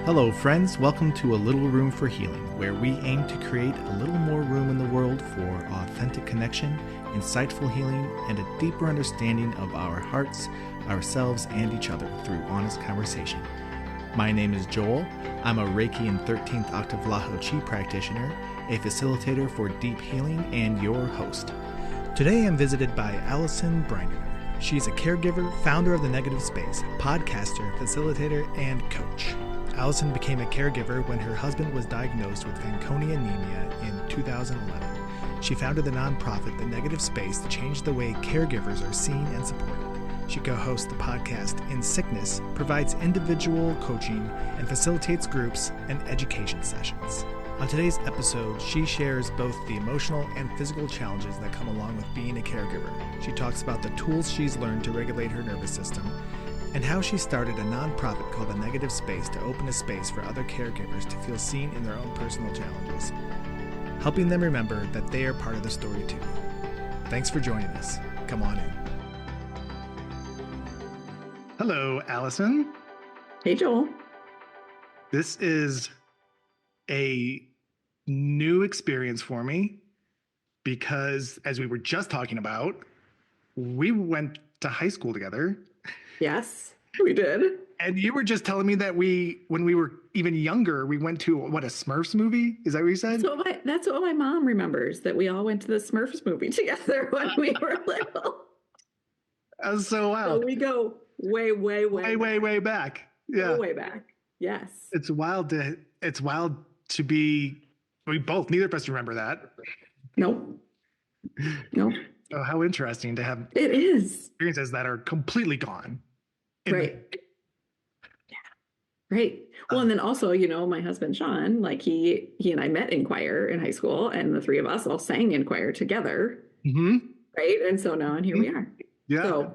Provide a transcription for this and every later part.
Hello, friends. Welcome to A Little Room for Healing, where we aim to create a little more room in the world for authentic connection, insightful healing, and a deeper understanding of our hearts, ourselves, and each other through honest conversation. My name is Joel. I'm a Reiki and 13th Octave Laho Chi practitioner, a facilitator for deep healing, and your host. Today I'm visited by Allison Breininger. She's a caregiver, founder of The Negative Space, podcaster, facilitator, and coach. Allison became a caregiver when her husband was diagnosed with Fanconi Anemia in 2011. She founded the nonprofit The Negative Space to change the way caregivers are seen and supported. She co-hosts the podcast In Sickness, provides individual coaching, and facilitates groups and education sessions. On today's episode, she shares both the emotional and physical challenges that come along with being a caregiver. She talks about the tools she's learned to regulate her nervous system, and how she started a nonprofit called The Negative Space to open a space for other caregivers to feel seen in their own personal challenges, helping them remember that they are part of the story too. Thanks for joining us. Come on in. Hello, Allison. Hey, Joel. This is a new experience for me because, as we were just talking about, we went to high school together. Yes, we did. And you were just telling me that when we were even younger, we went to, a Smurfs movie? Is that what you said? That's what my mom remembers, that we all went to the Smurfs movie together when we were little. That was so wild. So we go way back. Yeah. Way back. Yes. It's wild to be, neither of us remember that. Nope. Oh, how interesting to have it is experiences that are completely gone. Right. Yeah. Right. Well, and then also, my husband, Sean, like he and I met in choir in high school, and the three of us all sang in choir together. Mm-hmm. Right. And so now, and here we are. Yeah. So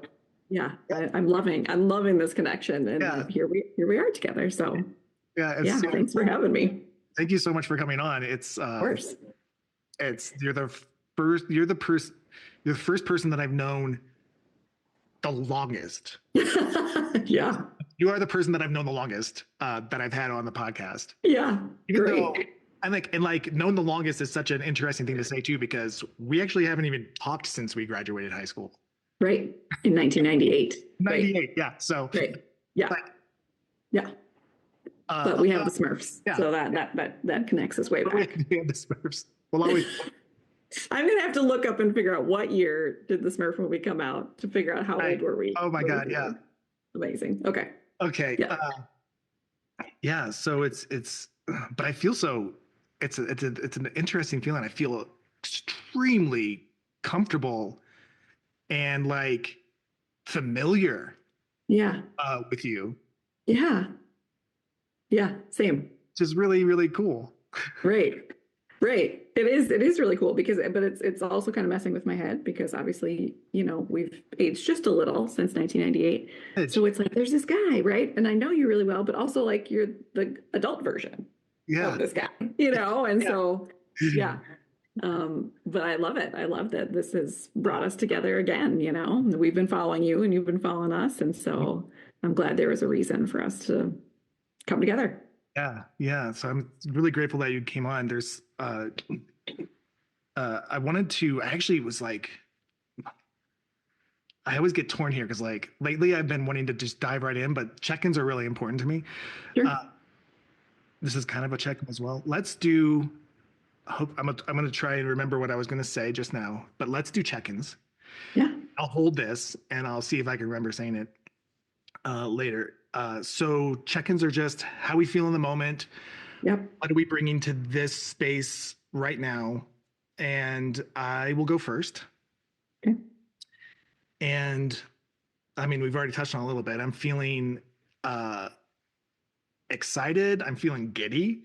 yeah, I'm loving this connection, and here we are together. So thanks for having me. Thank you so much for coming on. It's of course. You're the first person that I've known the longest. Yeah. You are the person that I've known the longest that I've had on the podcast. Yeah. Even though known the longest is such an interesting thing to say too, because we actually haven't even talked since we graduated high school. Right. In 1998. 98. Right. Yeah. So. Right. Yeah. But we have the Smurfs. Yeah. So that connects us way back. We have the Smurfs. Well, always. I'm going to have to look up and figure out what year did the Smurf movie come out to figure out how old were we. Oh my God. Yeah. Amazing. Okay. Yeah. So it's, but I feel so, it's an interesting feeling. I feel extremely comfortable and like familiar. Yeah. With you. Yeah. Yeah. Same. Which is really, really cool. Right. It is really cool but it's also kind of messing with my head because obviously, we've aged just a little since 1998. So it's like, there's this guy, right? And I know you really well, but also like you're the adult version of this guy, and so, yeah. But I love it. I love that this has brought us together again, we've been following you and you've been following us. And so I'm glad there was a reason for us to come together. Yeah. So I'm really grateful that you came on. There's, I wanted to, I actually was like, I always get torn here because like lately I've been wanting to just dive right in, but check-ins are really important to me. Sure. This is kind of a check-in as well. Let's do, I'm going to try and remember what I was going to say just now, but let's do check-ins. Yeah. I'll hold this and I'll see if I can remember saying it later. So check-ins are just how we feel in the moment. Yep. What are we bringing to this space right now? And I will go first. Okay. And I mean, we've already touched on a little bit. I'm feeling excited. I'm feeling giddy.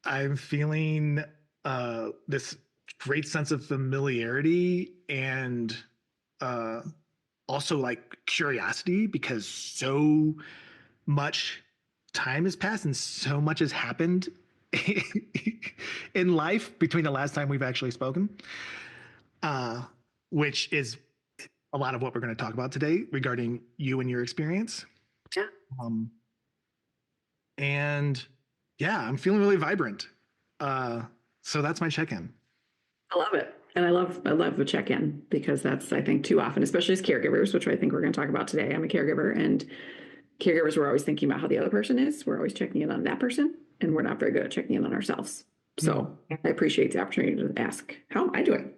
I'm feeling this great sense of familiarity and also like curiosity because so much time has passed and so much has happened in life between the last time we've actually spoken, which is a lot of what we're going to talk about today regarding you and your experience. Yeah. And yeah, I'm feeling really vibrant. So that's my check-in. I love it. And I love the check-in because that's, I think, too often, especially as caregivers, which I think we're going to talk about today. I'm a caregiver, and caregivers, we're always thinking about how the other person is. We're always checking in on that person, and we're not very good at checking in on ourselves. So I appreciate the opportunity to ask, how am I doing?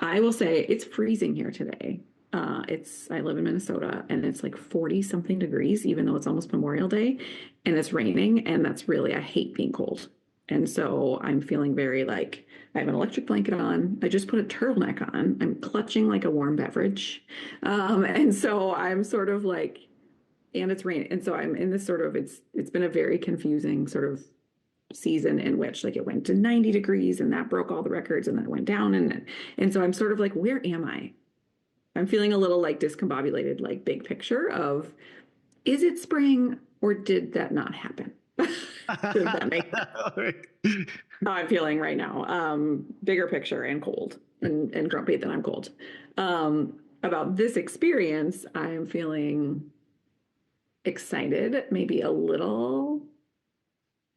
I will say it's freezing here today. I live in Minnesota, and it's like 40 something degrees, even though it's almost Memorial Day, and it's raining. And that's really, I hate being cold. And so I'm feeling very like I have an electric blanket on. I just put a turtleneck on. I'm clutching like a warm beverage. And so I'm sort of like, and it's raining. And so I'm in this sort of, it's been a very confusing sort of season in which like it went to 90 degrees and that broke all the records, and then it went down, and so I'm sort of like, where am I? I'm feeling a little like discombobulated, like big picture of, is it spring or did that not happen? Does that make sense? How I'm feeling right now. Bigger picture and cold and grumpy that I'm cold. About this experience, I'm feeling excited, maybe a little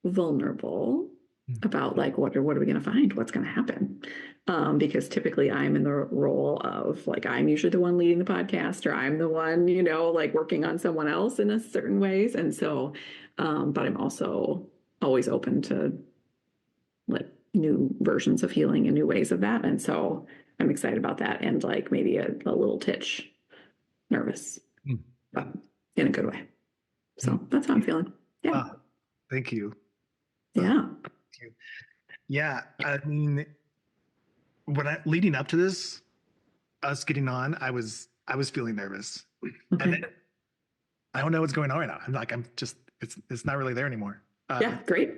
vulnerable about like what are we going to find, what's going to happen, because typically I'm in the role of like I'm usually the one leading the podcast, or I'm the one like working on someone else in a certain ways, and so but I'm also always open to like new versions of healing and new ways of that, and so I'm excited about that, and like maybe a little titch nervous, but in a good way. So that's how I'm feeling. Yeah. Thank you. Yeah. Yeah. I mean, leading up to this, us getting on, I was feeling nervous. Okay. And then I don't know what's going on right now. I'm just, it's not really there anymore. Yeah. Great.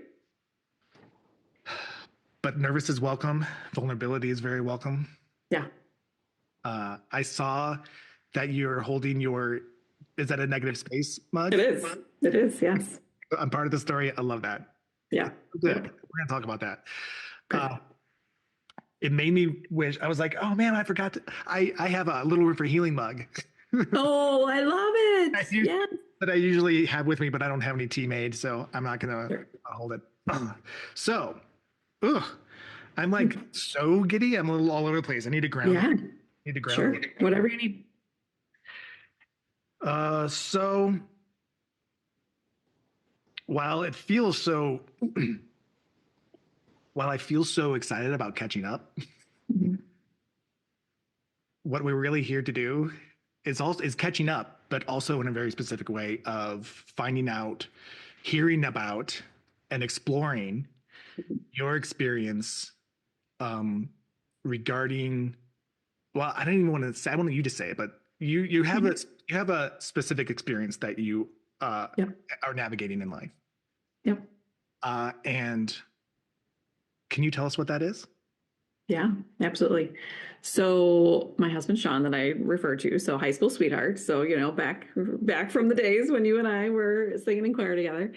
But nervous is welcome. Vulnerability is very welcome. Yeah. I saw that you're holding is that a negative space mug? It is. It is. Yes. I'm part of the story. I love that. Yeah. Good. We're going to talk about that. It made me wish, I was like, oh man, I forgot I have a Little Room for Healing mug. Oh, I love it. Yeah. That I usually have with me, but I don't have any tea made, so I'm not going to hold it. So, I'm like so giddy. I'm a little all over the place. I need to ground. Yeah. Need to ground. Sure. Whatever you need. So while it feels so, while I feel so excited about catching up, what we're really here to do is catching up, but also in a very specific way of finding out, hearing about, and exploring your experience regarding. Well, I don't even want to say. I want you to say it, but you have a specific experience that you are navigating in life. Yep. And can you tell us what that is? Yeah, absolutely. So my husband, Sean, that I refer to, so high school sweetheart. So, back from the days when you and I were singing in choir together.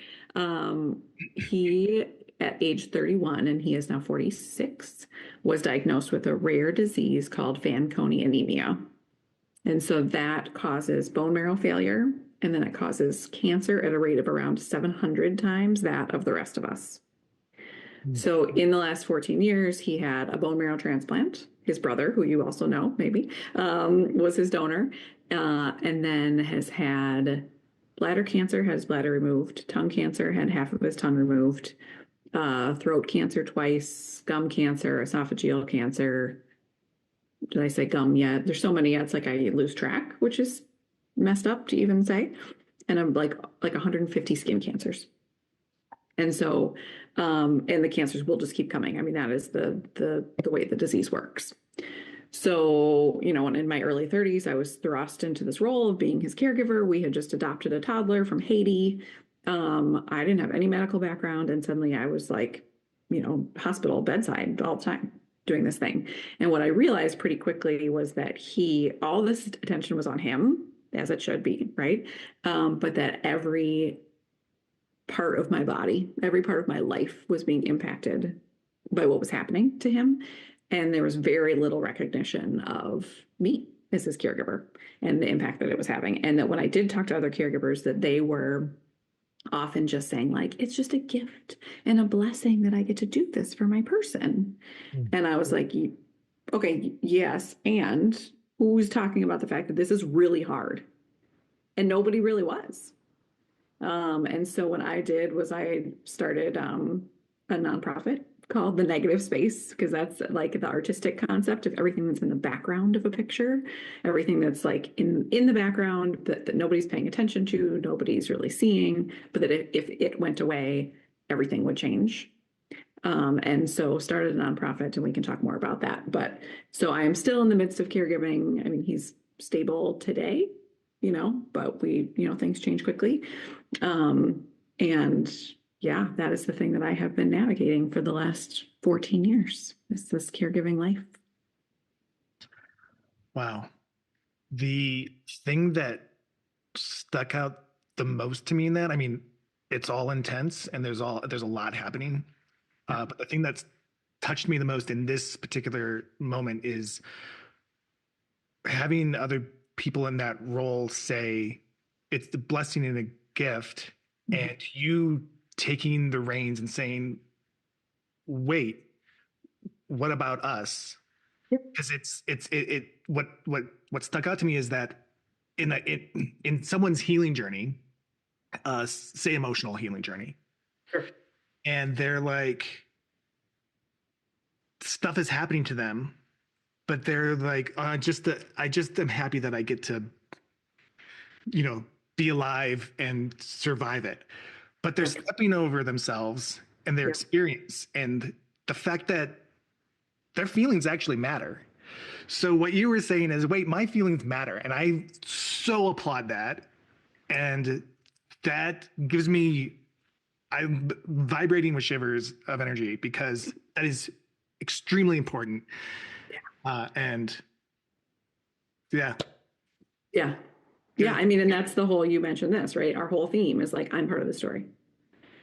He, at age 31, and he is now 46, was diagnosed with a rare disease called Fanconi Anemia. And so that causes bone marrow failure, and then it causes cancer at a rate of around 700 times that of the rest of us. So in the last 14 years, he had a bone marrow transplant. His brother, who you also know, maybe, was his donor, and then has had bladder cancer, had his bladder removed, tongue cancer, had half of his tongue removed, throat cancer twice, gum cancer, esophageal cancer. Did I say gum yet? There's so many. It's like I lose track, which is messed up to even say. And I'm like 150 skin cancers. And so, and the cancers will just keep coming. I mean, that is the way the disease works. So, in my early 30s, I was thrust into this role of being his caregiver. We had just adopted a toddler from Haiti. I didn't have any medical background. And suddenly I was like, hospital bedside all the time doing this thing. And what I realized pretty quickly was that all this attention was on him, as it should be, right? But that every part of my body, every part of my life was being impacted by what was happening to him. And there was very little recognition of me as his caregiver and the impact that it was having. And that when I did talk to other caregivers, that they were often just saying like, it's just a gift and a blessing that I get to do this for my person. Mm. And I was like, okay, yes. And who's talking about the fact that this is really hard? And nobody really was. And so what I did was I started a nonprofit called The Negative Space, because that's like the artistic concept of everything that's in the background of a picture, everything that's like in the background that nobody's paying attention to, nobody's really seeing, but that if it went away, everything would change. And so started a nonprofit, and we can talk more about that. But so I am still in the midst of caregiving. I mean, he's stable today, but things change quickly. And yeah, that is the thing that I have been navigating for the last 14 years, is this caregiving life. Wow. The thing that stuck out the most to me in that, I mean, it's all intense and there's a lot happening. But the thing that's touched me the most in this particular moment is having other people in that role say it's the blessing and a gift, and you taking the reins and saying, wait, what about us? Because what stuck out to me is that in someone's healing journey, say emotional healing journey, Sure. and they're like, stuff is happening to them, but they're like, I just am happy that I get to, be alive and survive it. But they're stepping over themselves and their experience and the fact that their feelings actually matter. So what you were saying is, wait, my feelings matter. And I so applaud that. And that gives me, I'm vibrating with shivers of energy, because that is extremely important. And yeah. Yeah. Yeah. I mean, and that's the whole, you mentioned this, right? Our whole theme is like, I'm part of the story,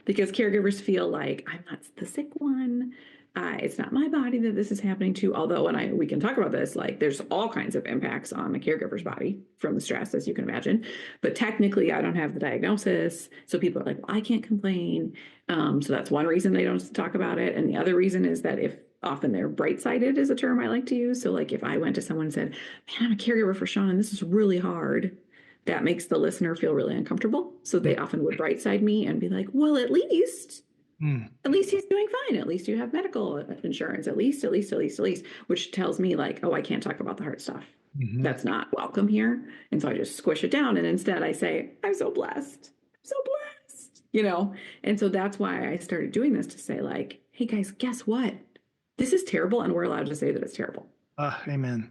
because caregivers feel like I'm not the sick one. It's not my body that this is happening to. Although, and we can talk about this, like there's all kinds of impacts on a caregiver's body from the stress, as you can imagine. But technically, I don't have the diagnosis. So people are like, well, I can't complain. So that's one reason they don't talk about it. And the other reason is that if often they're bright-sided is a term I like to use. So like if I went to someone and said, man, I'm a caregiver for Sean, and this is really hard, that makes the listener feel really uncomfortable. So they often would bright side me and be like, well, at least he's doing fine. At least you have medical insurance. At least, which tells me like, oh, I can't talk about the hard stuff. That's not welcome here. And so I just squish it down. And instead I say, I'm so blessed. I'm so blessed, And so that's why I started doing this, to say like, hey guys, guess what? This is terrible. And we're allowed to say that it's terrible. Amen.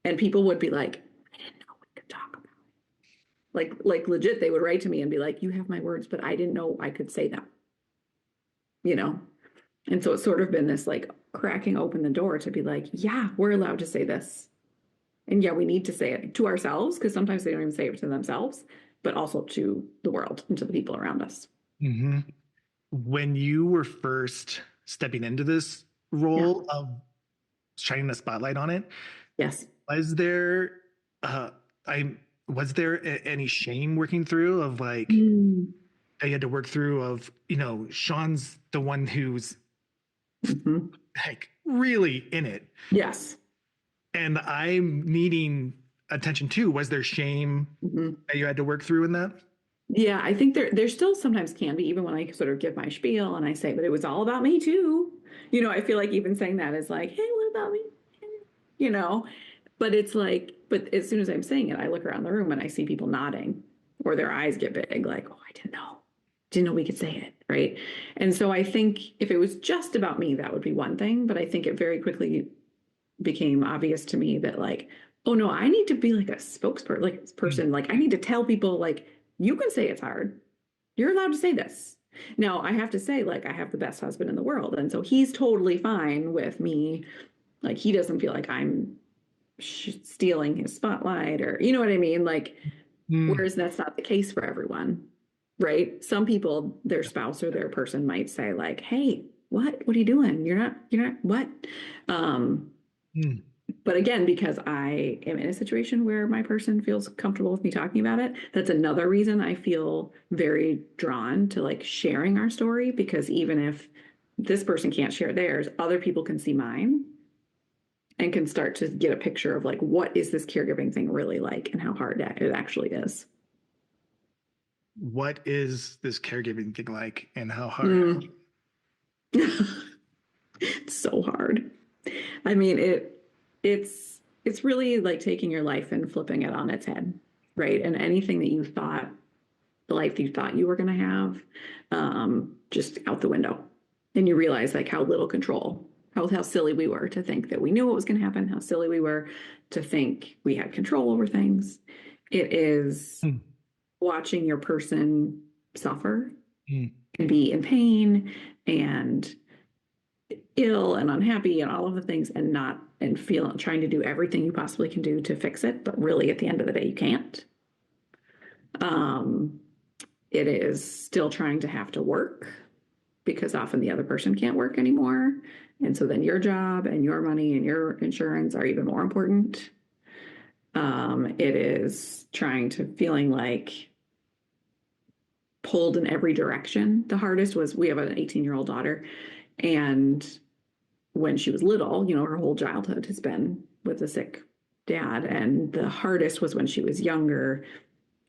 And people would be like, I didn't know we could talk about it. Like legit, they would write to me and be like, you have my words, but I didn't know I could say them. And so it's sort of been this like cracking open the door to be like, yeah, we're allowed to say this. And yeah, we need to say it to ourselves, because sometimes they don't even say it to themselves, but also to the world and to the people around us. When you were first stepping into this role of shining the spotlight on it, yes, was there any shame working through of like that you had to work through of, Sean's the one who's like really in it. Yes. And I'm needing attention too. Was there shame that you had to work through in that? Yeah, I think there still sometimes can be, even when I sort of give my spiel and I say, but it was all about me too. I feel like even saying that is like, hey, what about me? But it's like, but as soon as I'm saying it, I look around the room and I see people nodding, or their eyes get big, like, oh, I didn't know we could say it, right? And so I think if it was just about me, that would be one thing. But I think it very quickly became obvious to me that like, oh no, I need to be like a spokesperson, like person. Like I need to tell people like, you can say it's hard. You're allowed to say this. Now I have to say, like, I have the best husband in the world. And so he's totally fine with me. Like he doesn't feel like I'm stealing his spotlight, or, you know what I mean? Like, whereas that's not the case for everyone, right? Some people, their spouse or their person might say like, hey, what are you doing? You're not, what? But again, because I am in a situation where my person feels comfortable with me talking about it, that's another reason I feel very drawn to like sharing our story, because even if this person can't share theirs, other people can see mine and can start to get a picture of like, what is this caregiving thing really like and how hard it actually is. What is this caregiving thing like and how hard? It's so hard. I mean, it's really like taking your life and flipping it on its head, right? And anything that you thought, the life that you thought you were going to have, just out the window. And you realize like how little control, how silly we were to think that we knew what was going to happen, how silly we were to think we had control over things. It is watching your person suffer and be in pain and ill and unhappy and all of the things, and not and feel trying to do everything you possibly can do to fix it, but really at the end of the day you can't. It is still trying to have to work because often the other person can't work anymore, and so then your job and your money and your insurance are even more important. It is trying to feeling like pulled in every direction. The hardest was, we have an 18-year-old daughter, and when she was little, you know, her whole childhood has been with a sick dad. And the hardest was when she was younger,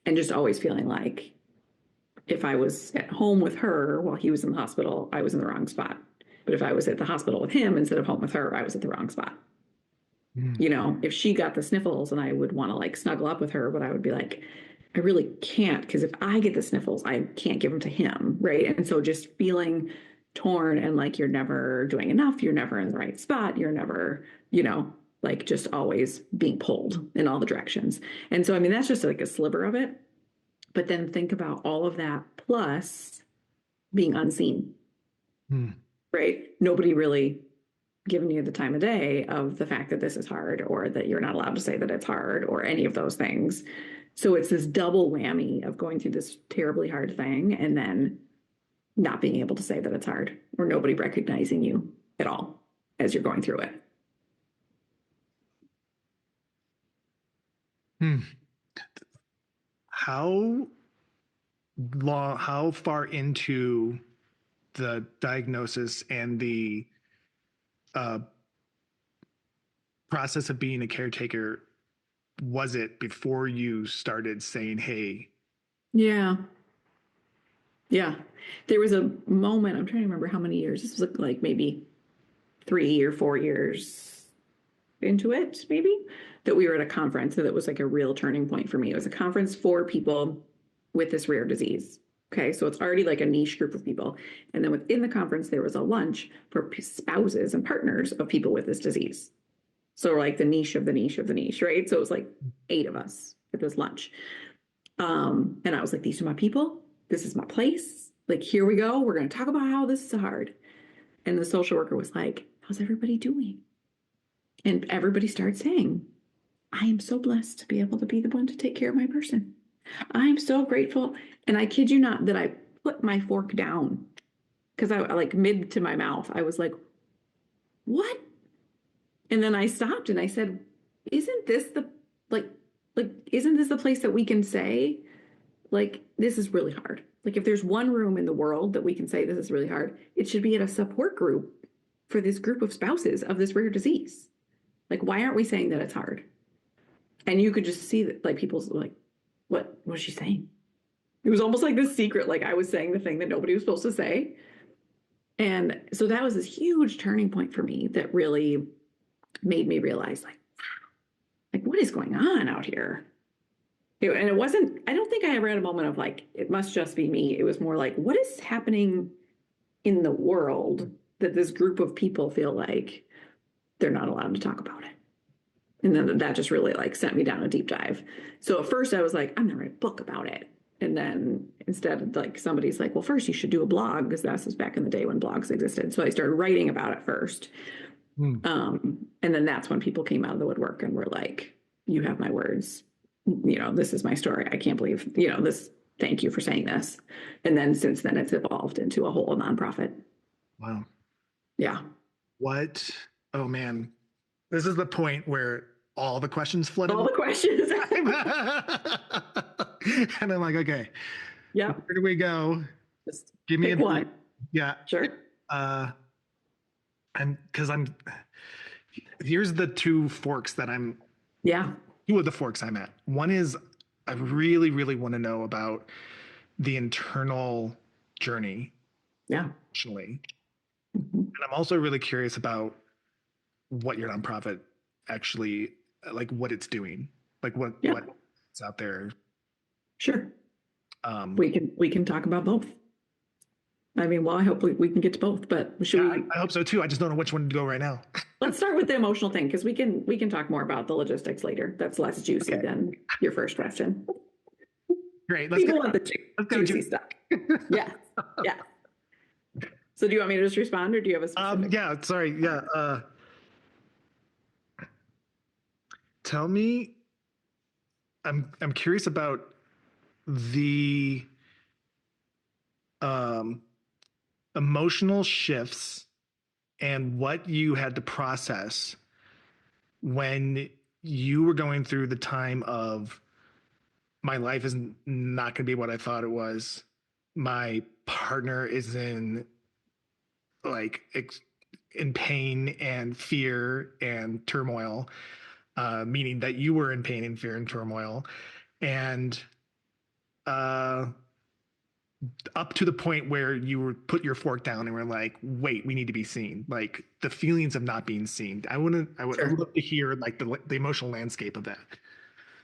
and just always feeling like if I was at home with her while he was in the hospital, I was in the wrong spot. But if I was at the hospital with him instead of home with her, I was at the wrong spot. You know, if she got the sniffles and I would want to like snuggle up with her, but I would be like, I really can't, because if I get the sniffles, I can't give them to him. Right. And so just feeling torn and like you're never doing enough, you're never in the right spot, you're never, you know, like just always being pulled in all the directions. And so, I mean, that's just like a sliver of it. But then think about all of that plus being unseen, right? Nobody really giving you the time of day of the fact that this is hard, or that you're not allowed to say that it's hard, or any of those things. So it's this double whammy of going through this terribly hard thing and then not being able to say that it's hard, or nobody recognizing you at all as you're going through it. How far into the diagnosis and the process of being a caretaker was it before you started saying, hey? Yeah. There was a moment, I'm trying to remember how many years. This was like maybe 3 or 4 years into it, maybe, that we were at a conference. So that was like a real turning point for me. It was a conference for people with this rare disease. Okay, so it's already like a niche group of people. And then within the conference, there was a lunch for spouses and partners of people with this disease. So like the niche of the niche of the niche, right? So it was like 8 of us at this lunch. And I was like, these are my people. This is my place. Like, here we go. We're going to talk about how this is hard. And the social worker was like, how's everybody doing? And everybody started saying, I am so blessed to be able to be the one to take care of my person. I am so grateful. And I kid you not that I put my fork down, because I like mid to my mouth, I was like, what? And then I stopped and I said, isn't this the isn't this the place that we can say, like, this is really hard? Like, if there's one room in the world that we can say this is really hard, it should be at a support group for this group of spouses of this rare disease. Like, why aren't we saying that it's hard? And you could just see that, like, people's like, what was she saying? It was almost like this secret, like I was saying the thing that nobody was supposed to say. And so that was this huge turning point for me that really made me realize, like what is going on out here? And it wasn't, I don't think I ever had a moment of like, it must just be me. It was more like, what is happening in the world that this group of people feel like they're not allowed to talk about it? And then that just really like sent me down a deep dive. So at first I was like, I'm gonna write a book about it. And then instead, like, somebody's like, well, first you should do a blog, because this was back in the day when blogs existed. So I started writing about it first. And then that's when people came out of the woodwork and were like, you have my words. You know, this is my story. I can't believe, you know, this, thank you for saying this. And then since then it's evolved into a whole nonprofit. Wow. Yeah. What? Oh man. This is the point where all the questions flood in. All the questions. And I'm like, okay, yeah. where do we go? Just Give me pick one. Yeah. Sure. Here's the two forks that two of the forks I'm at. One is I really, really want to know about the internal journey. Yeah. Emotionally. Mm-hmm. And I'm also really curious about what your nonprofit actually, like what it's doing, like what's out there. Sure. We can talk about both. I mean, well, I hope we can get to both, but I hope so too. I just don't know which one to go right now. Let's start with the emotional thing, because we can talk more about the logistics later. That's less juicy than your first question. Great. People want the juicy stuff. Yeah. Yeah. So do you want me to just respond, or do you have a specific? Yeah, sorry. Yeah. Tell me, I'm curious about the emotional shifts and what you had to process when you were going through the time of my life is not going to be what I thought it was. My partner is in pain and fear and turmoil, meaning that you were in pain and fear and turmoil. And up to the point where you were put your fork down and were like, wait, we need to be seen. Like the feelings of not being seen. I would love to hear like the emotional landscape of that.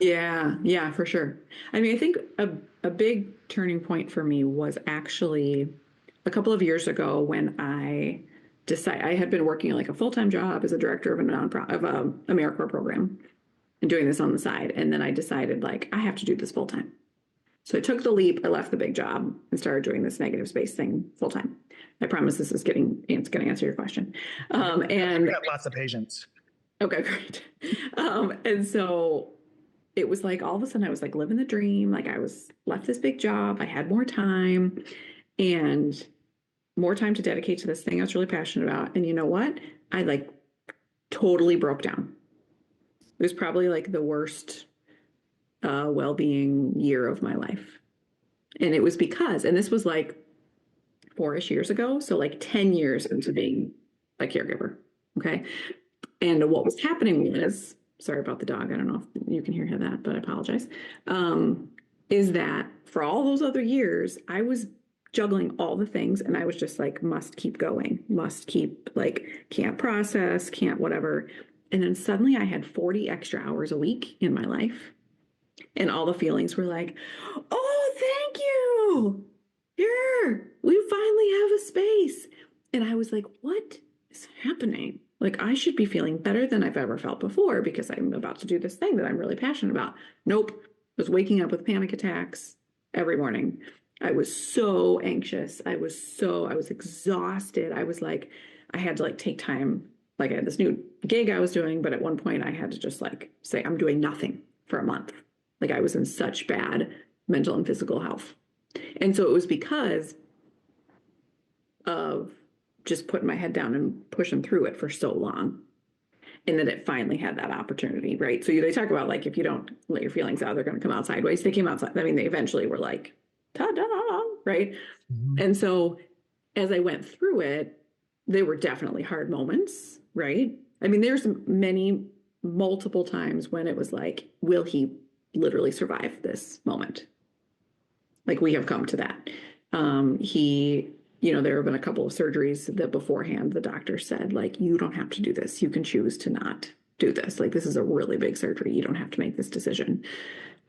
Yeah, for sure. I mean, I think a big turning point for me was actually a couple of years ago when I had been working like a full-time job as a director of a AmeriCorps program and doing this on the side. And then I decided like, I have to do this full-time. So I took the leap, I left the big job and started doing this negative space thing full-time. I promise this is going to answer your question. And I got lots of patience. Okay, great. And so it was like, all of a sudden I was like living the dream. Like I was left this big job. I had more time and more time to dedicate to this thing I was really passionate about. And you know what? I like totally broke down. It was probably like the worst well-being year of my life. And it was because, and this was like 4-ish years ago. So like 10 years into being a caregiver. Okay. And what was happening was, sorry about the dog. I don't know if you can hear that, but I apologize. Is that for all those other years, I was juggling all the things and I was just like, must keep going, must keep like, can't process, can't whatever. And then suddenly I had 40 extra hours a week in my life. And all the feelings were like, oh, thank you. Here, we finally have a space. And I was like, what is happening? Like, I should be feeling better than I've ever felt before because I'm about to do this thing that I'm really passionate about. Nope. I was waking up with panic attacks every morning. I was so anxious. I was exhausted. I was like, I had to like take time. Like I had this new gig I was doing, but at one point I had to just like say, I'm doing nothing for a month. Like I was in such bad mental and physical health. And so it was because of just putting my head down and pushing through it for so long. And then it finally had that opportunity, right? So they talk about like, if you don't let your feelings out, they're going to come out sideways. They came out, I mean, they eventually were like, ta-da, right? Mm-hmm. And so as I went through it, they were definitely hard moments, right? I mean, there's multiple times when it was like, will he literally survive this moment? Like we have come to that. There have been a couple of surgeries that beforehand the doctor said, like, you don't have to do this. You can choose to not do this. Like, this is a really big surgery. You don't have to make this decision.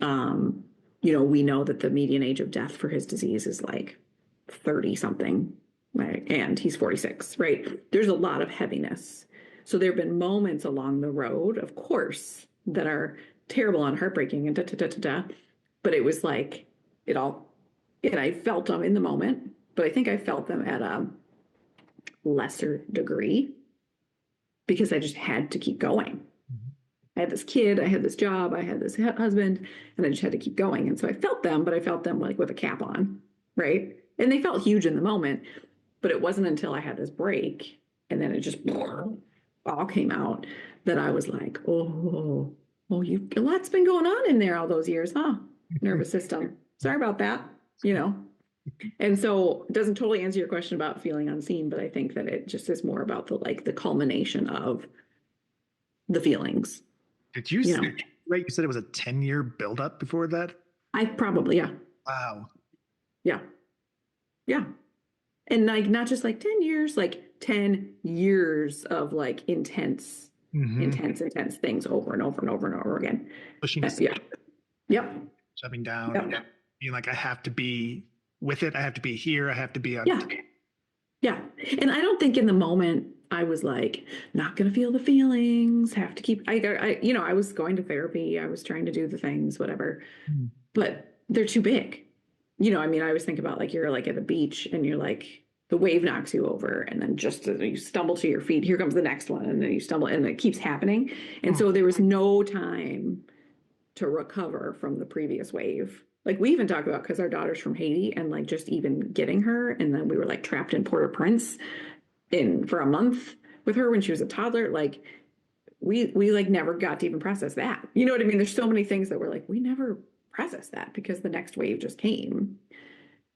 We know that the median age of death for his disease is like 30 something, right? And he's 46, right? There's a lot of heaviness. So there have been moments along the road, of course, that are terrible and heartbreaking and but it was like and I felt them in the moment, but I think I felt them at a lesser degree because I just had to keep going. I had this kid, I had this job, I had this husband, and I just had to keep going. And so I felt them, but I felt them like with a cap on, right? And they felt huge in the moment, but it wasn't until I had this break and then it just, all came out that I was like, oh, a lot's been going on in there all those years, huh? Nervous system. Sorry about that, you know. And so it doesn't totally answer your question about feeling unseen, but I think that it just is more about the culmination of the feelings. Did you say, right? You said it was a 10-year buildup before that? I probably, yeah. Wow. Yeah. Yeah. And like not just like 10 years, like 10 years of like intense things over and over and over and over again. Pushing yeah. Yep. Shoving down, yep. being like, I have to be with it. I have to be here. I have to be on. Yeah. Yeah. And I don't think in the moment I was like, not going to feel the feelings, have to keep, I was going to therapy. I was trying to do the things, whatever, but they're too big. I mean, I always think about like, you're like at the beach and you're like, the wave knocks you over and then just as you stumble to your feet, here comes the next one. And then you stumble and it keeps happening. And so there was no time to recover from the previous wave. Like we even talk about, because our daughter's from Haiti and like just even getting her. And then we were like trapped in Port-au-Prince for a month with her when she was a toddler. Like we like never got to even process that. You know what I mean? There's so many things that we're like, we never processed that because the next wave just came.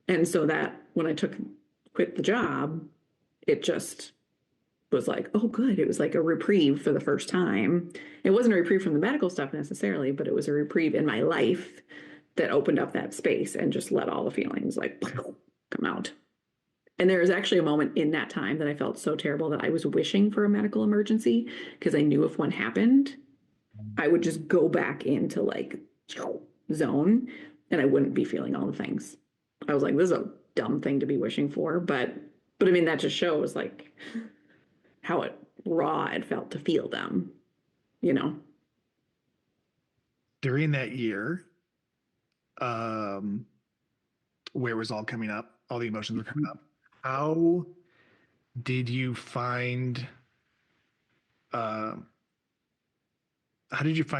And so that when I quit the job, it just was like, oh, good. It was like a reprieve for the first time. It wasn't a reprieve from the medical stuff necessarily, but it was a reprieve in my life that opened up that space and just let all the feelings like come out. And there was actually a moment in that time that I felt so terrible that I was wishing for a medical emergency because I knew if one happened, I would just go back into like zone and I wouldn't be feeling all the things. I was like, this is a dumb thing to be wishing for, but I mean, that just shows like how raw it felt to feel them, During that year, where it was all coming up, all the emotions were coming up. How did you find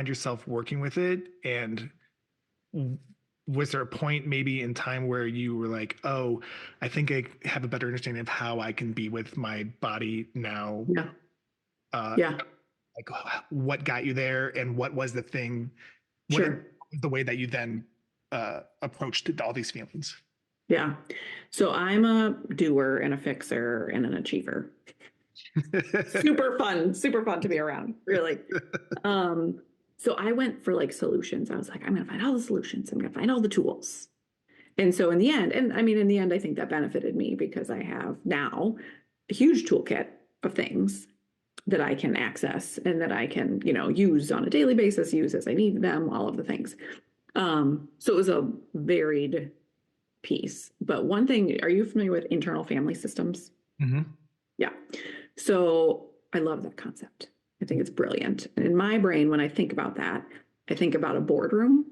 yourself working with it? And was there a point maybe in time where you were like, oh, I think I have a better understanding of how I can be with my body now? Yeah. Like what got you there and what was the thing? Sure. The way that you then approached all these feelings? Yeah. So I'm a doer and a fixer and an achiever. super fun to be around, really. So I went for like solutions. I was like, I'm going to find all the solutions. I'm going to find all the tools. And so in the end, I think that benefited me because I have now a huge toolkit of things that I can access and that I can, use on a daily basis, use as I need them, all of the things. So it was a varied piece. But one thing, are you familiar with internal family systems? Mm-hmm. Yeah. So I love that concept. I think it's brilliant. And in my brain, when I think about that, I think about a boardroom.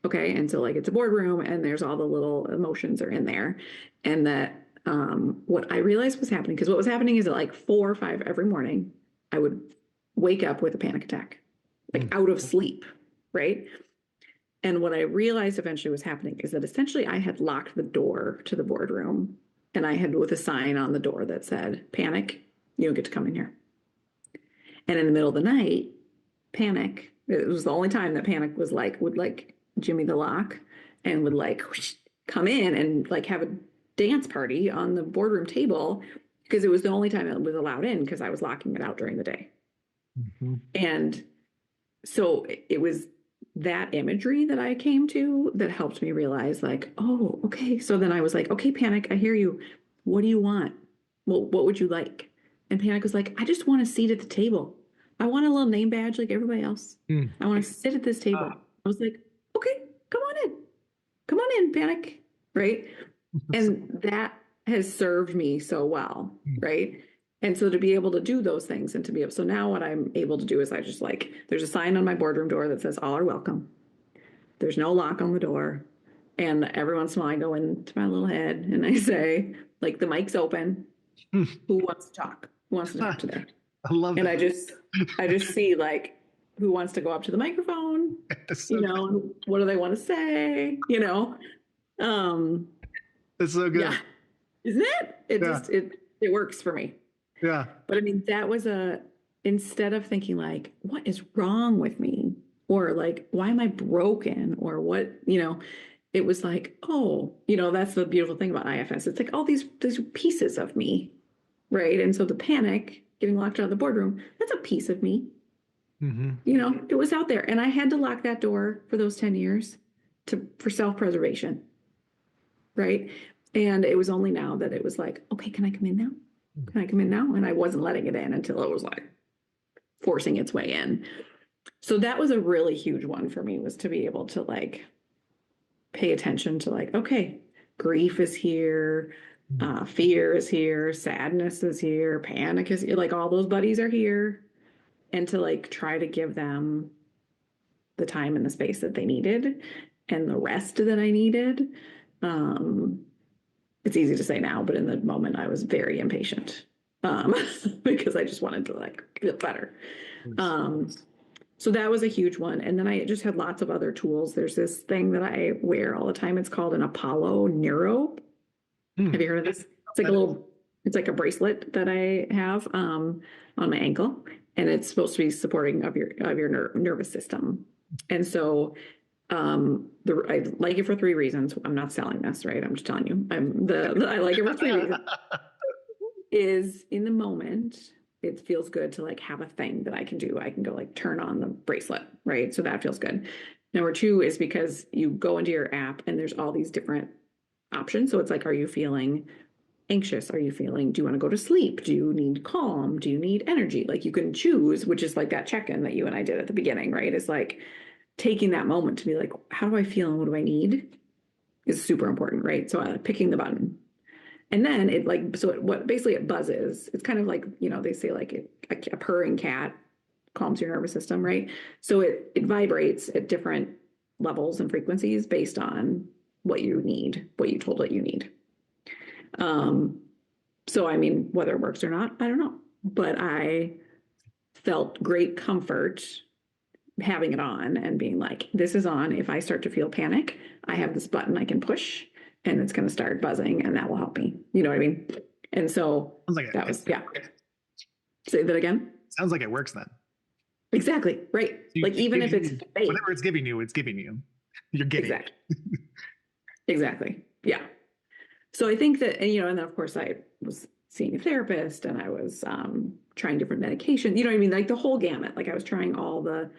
Okay. And so like it's a boardroom and there's all the little emotions are in there. And that what I realized was happening, because what was happening is at like 4 or 5 every morning, I would wake up with a panic attack, like out of sleep. Right. And what I realized eventually was happening is that essentially I had locked the door to the boardroom and I had with a sign on the door that said, panic, you don't get to come in here. And in the middle of the night, panic, it was the only time that panic was like, would like Jimmy the lock and would like whoosh, come in and like have a dance party on the boardroom table because it was the only time it was allowed in because I was locking it out during the day. Mm-hmm. And so it was that imagery that I came to that helped me realize like, oh, okay. So then I was like, okay, panic, I hear you. What do you want? Well, what would you like? And panic was like, I just want a seat at the table. I want a little name badge like everybody else. I want to sit at this table. I was like, okay, come on in. Come on in, panic. Right. And that has served me so well. Right. And so to be able to do those things and to be able, so now what I'm able to do is I just like, there's a sign on my boardroom door that says all are welcome. There's no lock on the door. And every once in a while I go into my little head and I say, like, the mic's open. Who wants to talk? Who wants to talk today? I love and that. I just see like, who wants to go up to the microphone? So what do they want to say? That's so good. Yeah. Isn't it? It works for me. Yeah. But I mean, that was instead of thinking like, what is wrong with me? Or like, why am I broken? Or what, it was like, oh, that's the beautiful thing about IFS. It's like all these pieces of me, right? And so the panic, getting locked out of the boardroom, that's a piece of me. Mm-hmm. It was out there. And I had to lock that door for those 10 years for self-preservation, right? And it was only now that it was like, okay, can I come in now? Can I come in now? And I wasn't letting it in until it was like forcing its way in. So that was a really huge one for me, was to be able to like pay attention to like, okay, grief is here, fear is here, sadness is here, panic is here, like all those buddies are here. And to like try to give them the time and the space that they needed and the rest that I needed. It's easy to say now, but in the moment I was very impatient because I just wanted to like feel better. So that was a huge one. And then I just had lots of other tools. There's this thing that I wear all the time. It's called an Apollo Neuro. Have you heard of this? It's like a bracelet that I have on my ankle, and it's supposed to be supporting of your nervous system. And so I like it for 3 reasons. I'm not selling this, right? I'm just telling you. I like it for 3 reasons. Is in the moment, it feels good to like have a thing that I can do. I can go like turn on the bracelet, right? So that feels good. Number 2 is because you go into your app and there's all these different options. So it's like, are you feeling anxious? Do you want to go to sleep? Do you need calm? Do you need energy? Like you can choose, which is like that check-in that you and I did at the beginning, right? It's like taking that moment to be like, how do I feel and what do I need is super important, right? So picking the button. And then basically it buzzes. It's kind of like, they say like a purring cat calms your nervous system, right? So it vibrates at different levels and frequencies based on what you need, what you told it you need. So I mean, whether it works or not, I don't know. But I felt great comfort having it on and being like, this is on. If I start to feel panic, I have this button I can push and it's going to start buzzing and that will help me. You know what I mean? And so that was, yeah. Say that again. Sounds like it works then. Exactly. Right. Like even if it's fake, whatever it's giving you. You're getting exactly. Exactly. Yeah. So I think that, and then of course I was seeing a therapist and I was trying different medications, you know what I mean? Like the whole gamut. Like I was trying all the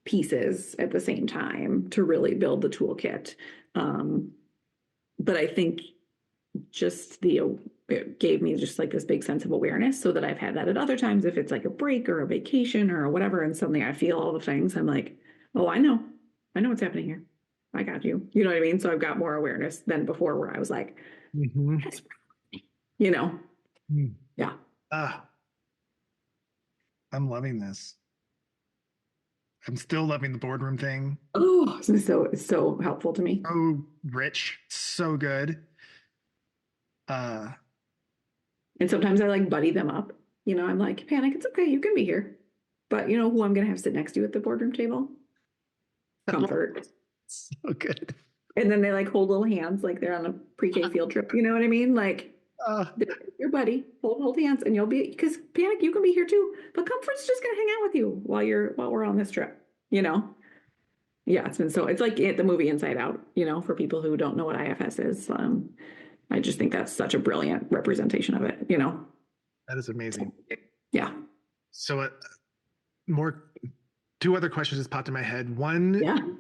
pieces at the same time to really build the toolkit. But I think just it gave me just like this big sense of awareness so that I've had that at other times. If it's like a break or a vacation or whatever, and suddenly I feel all the things, I'm like, oh, I know what's happening here. I got you. You know what I mean? So I've got more awareness than before where I was like, Yeah. I'm loving this. I'm still loving the boardroom thing. Oh, it's so helpful to me. So rich, so good. And sometimes I like buddy them up. I'm like, panic, it's okay, you can be here. But you know who I'm gonna have sit next to you at the boardroom table? Comfort. So good. And then they like hold little hands like they're on a pre-K field trip. You know what I mean? Like your buddy, hold hands, and you'll be, because panic, you can be here too. But comfort's just gonna hang out with you while we're on this trip. Yeah, it's like the movie Inside Out. For people who don't know what IFS is, I just think that's such a brilliant representation of it. That is amazing. Yeah. So, 2 other questions just popped in my head. One,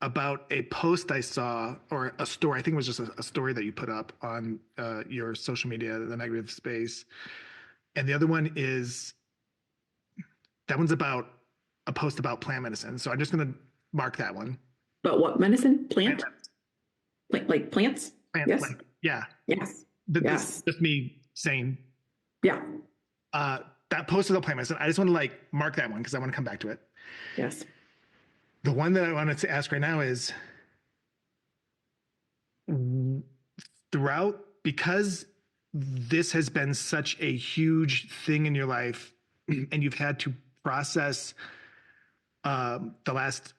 about a post I saw, or a story. I think it was just a story that you put up on your social media, the negative space. And the other one is, that one's about a post about plant medicine. So I'm just going to mark that one. But what medicine? Plant? Like plants? Yes. Yeah. Yes. This is just me saying. Yeah. That post about plant medicine, I just want to mark that one because I want to come back to it. Yes. The one that I wanted to ask right now is, because this has been such a huge thing in your life and you've had to process the last,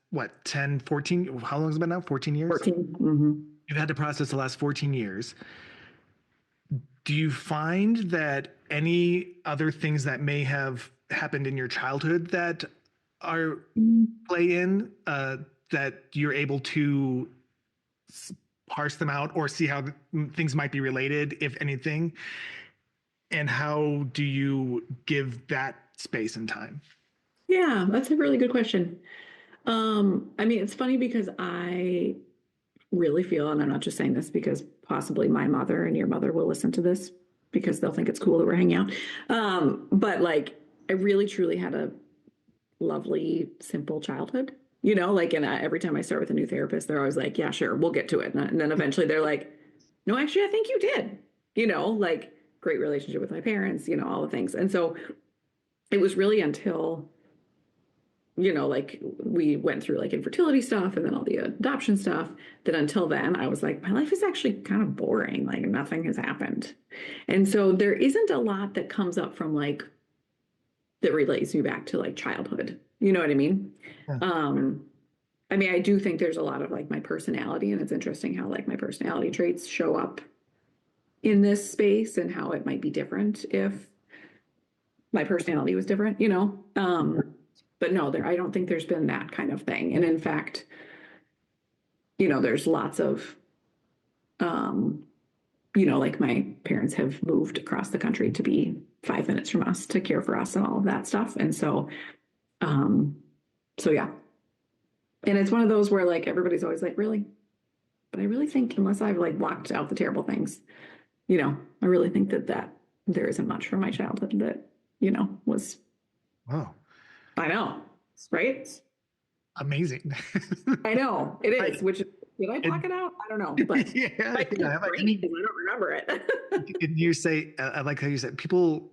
10, 14, how long has it been now? 14 years? 14. Mm-hmm. You've had to process the last 14 years. Do you find that any other things that may have happened in your childhood that are play in that you're able to parse them out or see how things might be related, if anything? And how do you give that space and time? Yeah, that's a really good question. I mean, it's funny because I really feel, and I'm not just saying this because possibly my mother and your mother will listen to this because they'll think it's cool that we're hanging out. But like, I really truly had a lovely, simple childhood. Like, and every time I start with a new therapist, they're always like, yeah, sure, we'll get to it. And then eventually they're like, no, actually, I think you did, like great relationship with my parents, all the things. And so it was really until, like we went through like infertility stuff and then all the adoption stuff, that until then I was like, my life is actually kind of boring. Like nothing has happened. And so there isn't a lot that comes up from like, that relates me back to like childhood. You know what I mean? Yeah. I mean, I do think there's a lot of like my personality, and it's interesting how like my personality traits show up in this space and how it might be different if my personality was different, but no, I don't think there's been that kind of thing. And in fact, there's lots of, like my parents have moved across the country to be 5 minutes from us to care for us and all of that stuff. And so yeah. And it's one of those where like everybody's always like, really? But I really think unless I've like blocked out the terrible things, I really think that there isn't much from my childhood that, was. Wow. I know, right? Amazing. I know it is. Which did I block it out? I don't know, but yeah, I don't remember it. And you say, I like how you said, people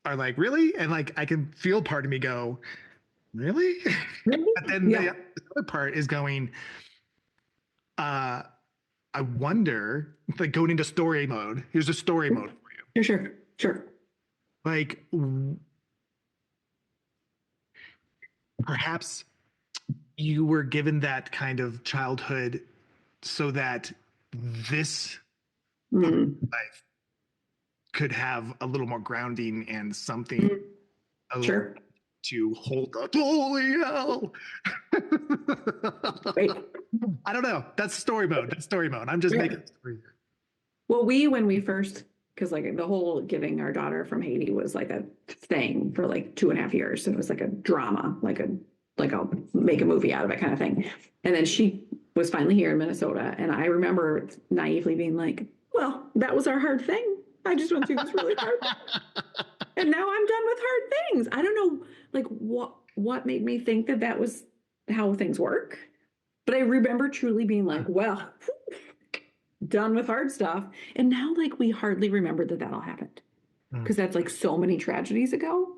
are like, really? And like, I can feel part of me go, really? Really? But then Yeah. the other part is going, I wonder, like going into story mode. Here's a story mode for you. Sure. Like, perhaps you were given that kind of childhood so that this life could have a little more grounding and something Sure. to hold the holy hell. Right. I don't know. That's story mode. I'm just making a story here. Well, when we first, because like the whole getting our daughter from Haiti was like a thing for like 2.5 years. And it was like a drama, like I'll make a movie out of it kind of thing. And then she was finally here in Minnesota. And I remember naively being like, well, that was our hard thing. I just went through this really hard thing. And now I'm done with hard things. I don't know, like what made me think that was how things work. But I remember truly being like, well, done with hard stuff. And now like we hardly remember that all happened. Because that's like so many tragedies ago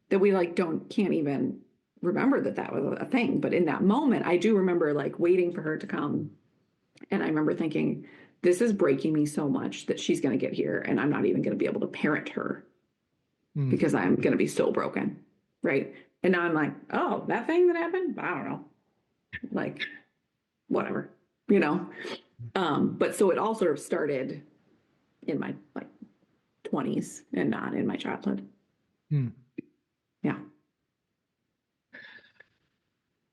that we like can't even remember that was a thing. But in that moment, I do remember like waiting for her to come. And I remember thinking, this is breaking me so much that she's going to get here and I'm not even going to be able to parent her because I'm going to be so broken. Right. And now I'm like, oh, that thing that happened? I don't know. Like, whatever, but so it all sort of started in my like 20s and not in my childhood. Yeah.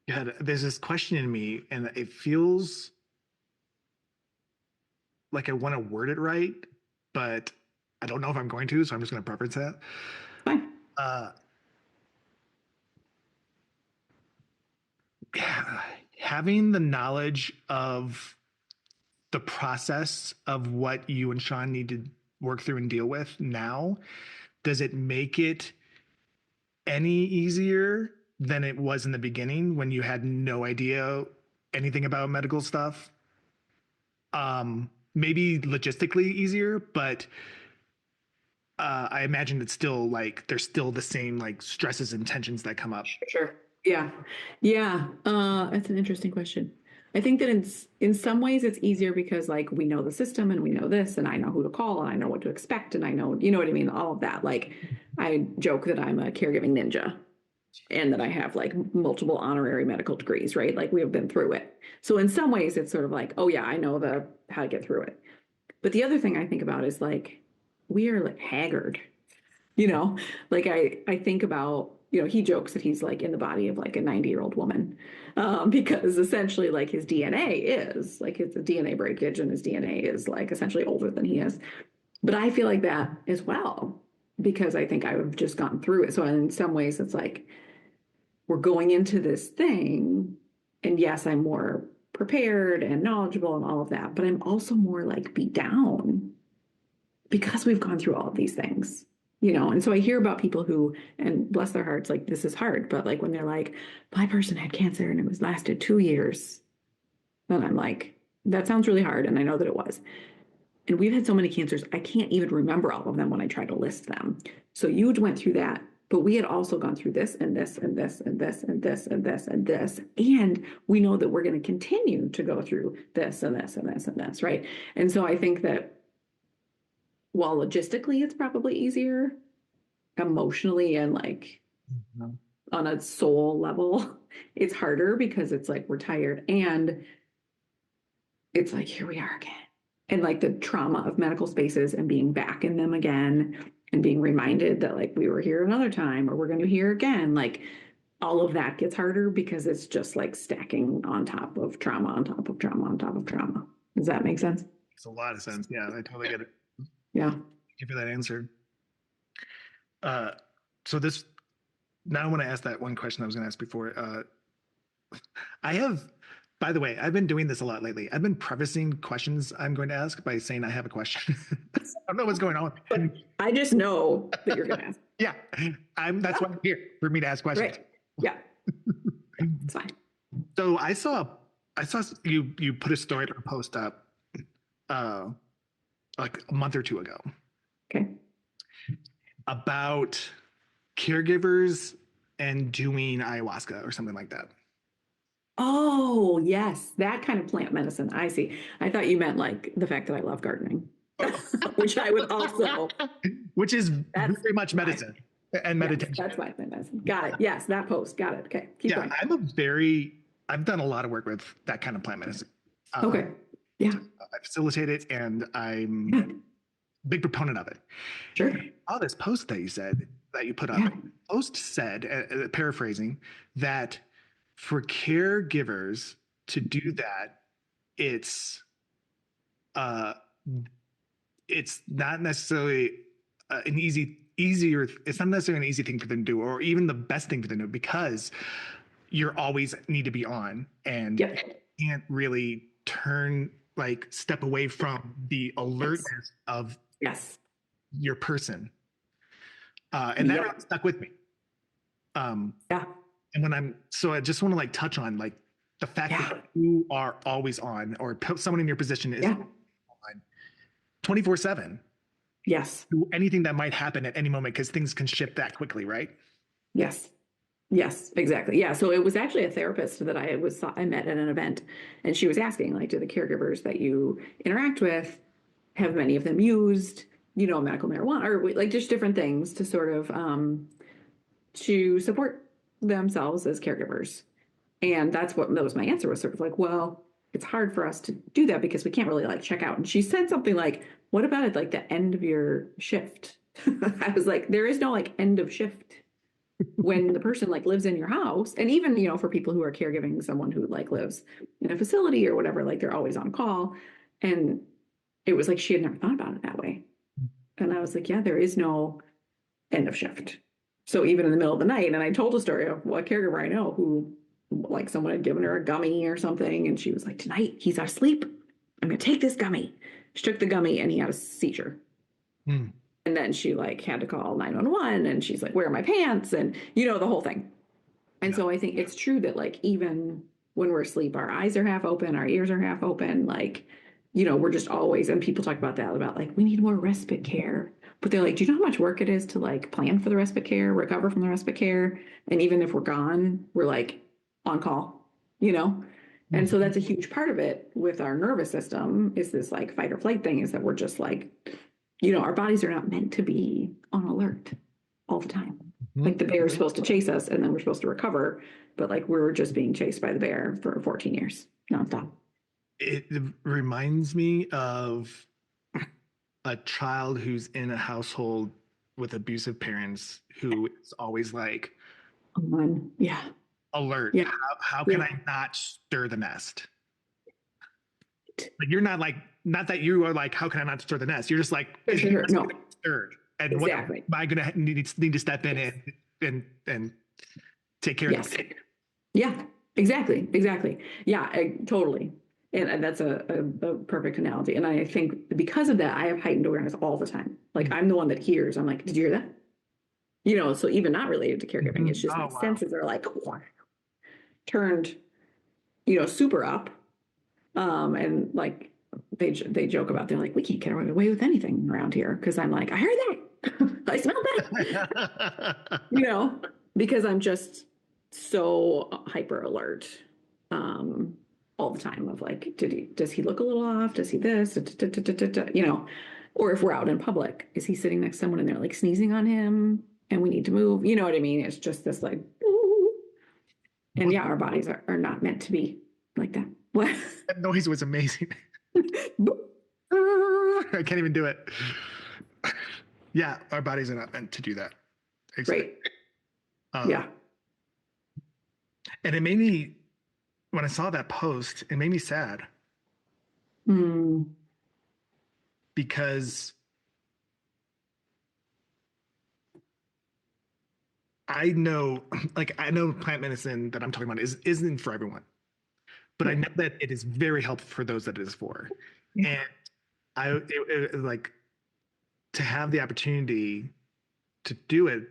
Yeah, there's this question in me, and it feels like I want to word it right, but I don't know if I'm going to, so I'm just going to preference that. Fine. Having the knowledge of the process of what you and Sean need to work through and deal with now, does it make it any easier than it was in the beginning when you had no idea anything about medical stuff? Maybe logistically easier, but I imagine it's still like there's still the same like stresses and tensions that come up. Sure. Yeah. That's an interesting question. I think that in some ways it's easier because like we know the system and we know this and I know who to call and I know what to expect and I know, you know what I mean? All of that. Like I joke that I'm a caregiving ninja and that I have like multiple honorary medical degrees, right? Like we have been through it. So in some ways it's sort of like, oh yeah, I know how to get through it. But the other thing I think about is like, we are like haggard, You know, like I think about, he jokes that he's like in the body of like a 90-year-old woman, because essentially like his DNA is like it's a DNA breakage and his DNA is like essentially older than he is. But I feel like that as well because I think I've just gone through it. So in some ways, it's like we're going into this thing, and yes, I'm more prepared and knowledgeable and all of that, but I'm also more like beat down because we've gone through all of these things, And so I hear about people who, and bless their hearts, like this is hard, but like when they're like, my person had cancer and it was lasted 2 years, then I'm like, that sounds really hard. And I know that it was. And we've had so many cancers, I can't even remember all of them when I try to list them. So you went through that, but we had also gone through this and this and this and this and this and this and this. And we know that we're going to continue to go through this and this and this and this, right? And so I think that while logistically it's probably easier, emotionally and like on a soul level, it's harder because it's like we're tired and it's like here we are again. And like the trauma of medical spaces and being back in them again and being reminded that like we were here another time or we're going to hear again, like all of that gets harder because it's just like stacking on top of trauma, on top of trauma, on top of trauma. Does that make sense? Makes a lot of sense. Yeah, I totally get it. Yeah. Thank you for that answer. So this, now when I ask that one question I was going to ask before, I have, by the way, I've been doing this a lot lately. I've been prefacing questions I'm going to ask by saying I have a question. I don't know what's going on. But I just know that you're going to ask. Yeah, that's why I'm here, for me to ask questions. Right. Yeah. It's fine. So I saw you put a story or post up like a month or two ago. Okay. About caregivers and doing ayahuasca or something like that. Oh, yes. That kind of plant medicine. I see. I thought you meant like the fact that I love gardening, which I would also. Which is very much medicine and meditation. Yes, that's why plant medicine. Got it. Yes, that post. Got it. Okay. Keep going. I've done a lot of work with that kind of plant medicine. Okay. Yeah. I facilitate it and I'm a big proponent of it. Sure. Oh, this post that you put up, post said, paraphrasing, that for caregivers to do that, it's not necessarily it's not necessarily an easy thing for them to do, or even the best thing for them to do, because you're always need to be on and can't really step away from the alertness of your person. And that really stuck with me. And I just want to touch on the fact that you are always on, or someone in your position is on 24/7. Yes. Anything that might happen at any moment, because things can shift that quickly, right? Yes. Yes, exactly. Yeah. So it was actually a therapist that I met at an event, and she was asking, do the caregivers that you interact with, have many of them used, medical marijuana, or just different things to sort of to support themselves as caregivers. And that was my answer, was sort of well, it's hard for us to do that because we can't really check out. And she said something what about at the end of your shift? I was like, there is no end of shift when the person lives in your house. And even, for people who are caregiving someone who lives in a facility or whatever, they're always on call. And it was she had never thought about it that way. And I was like, yeah, there is no end of shift. So even in the middle of the night, and I told a story of a caregiver I know who someone had given her a gummy or something. And she was like, tonight he's asleep. I'm going to take this gummy. She took the gummy and he had a seizure. And then she had to call 911 and she's like, where are my pants? And the whole thing. And so I think it's true that even when we're asleep, our eyes are half open, our ears are half open, we're just always, and people talk about that, about we need more respite care. But they're do you know how much work it is to plan for the respite care, recover from the respite care? And even if we're gone, we're on call, And so that's a huge part of it with our nervous system, is this fight or flight thing, is that we're just our bodies are not meant to be on alert all the time. The bear is supposed to chase us and then we're supposed to recover. But we're just being chased by the bear for 14 years nonstop. It reminds me of a child who's in a household with abusive parents who is always like Yeah. alert. Yeah. How can I not stir the nest? Like you're not like, not that you are like, how can I not stir the nest? You're just like, Sure. No. Stirred. And Exactly. what am I gonna need to step in and take care of Yes. this? Yeah, exactly. Yeah, totally. And that's a perfect analogy. And I think because of that, I have heightened awareness all the time. Like I'm the one that hears. I'm like, did you hear that? You know, so even not related to caregiving, it's just my senses are like turned, you know, super up. And like they joke about, they're like, we can't get away with anything around here because I'm like, I heard that, I smelled that, you know, because I'm just so hyper alert all the time of like, does he look a little off? Does he this? You know, or if we're out in public, is he sitting next to someone and they're like sneezing on him and we need to move? You know what I mean? It's just this like, and yeah, our bodies are not meant to be like that. What? That noise was amazing. I can't even do it. Yeah, our bodies are not meant to do that. Exactly. Right. Yeah. And it made me, when I saw that post, it made me sad. Because I know plant medicine that I'm talking about isn't for everyone. But I know that it is very helpful for those that it is for. And like to have the opportunity to do it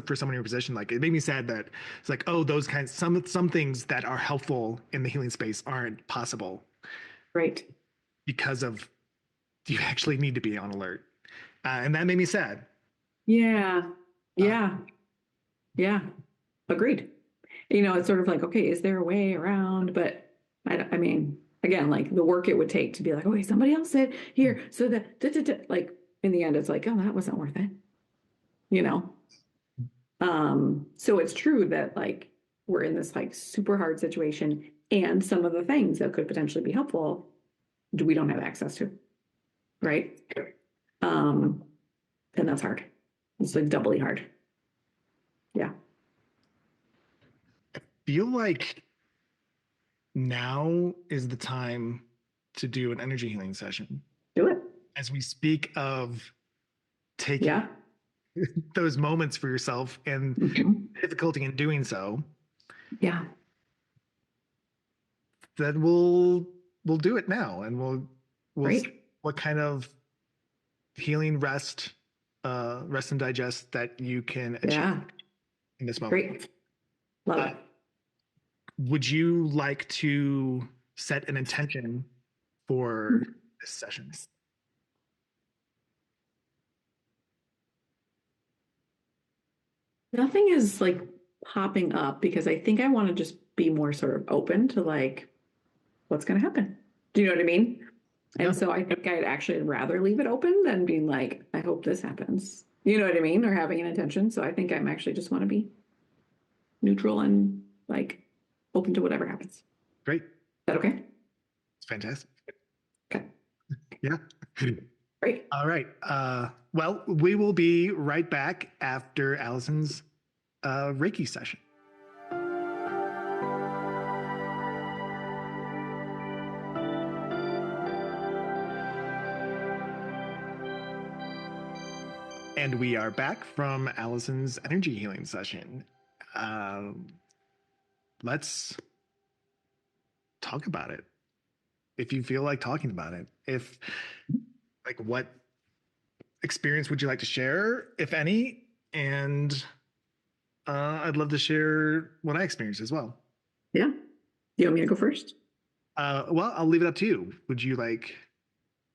for someone in your position, like it made me sad that it's like, oh, those kinds, some things that are helpful in the healing space aren't possible. Right. Because of, you actually need to be on alert. And that made me sad. Yeah. Agreed. You know, it's sort of like, okay, is there a way around? But I mean, again, like the work it would take to be like, okay, somebody else said here. So that, like in the end, it's like, oh, that wasn't worth it. You know? So it's true that like we're in this like super hard situation and some of the things that could potentially be helpful, we don't have access to. Right. And that's hard. It's like doubly hard. Yeah. I feel like now is the time to do an energy healing session. Do it. As we speak of taking those moments for yourself and difficulty in doing so. Yeah. Then we'll do it now, and we'll see what kind of healing rest and digest that you can achieve in this moment. Great. Love it. Would you like to set an intention for this session? Nothing is like popping up because I think I want to just be more sort of open to like what's going to happen. Do you know what I mean? And so I think I'd actually rather leave it open than being like, I hope this happens. You know what I mean? Or having an intention. So I think I'm actually just want to be neutral and like open to whatever happens. Great. Is that okay? It's fantastic. Okay. Yeah. Great. All right. Well, we will be right back after Allison's Reiki session. And we are back from Allison's energy healing session. Let's talk about it. If you feel like talking about it, what experience would you like to share, if any? And I'd love to share what I experienced as well. Yeah. You want me to go first? Well, I'll leave it up to you. Would you like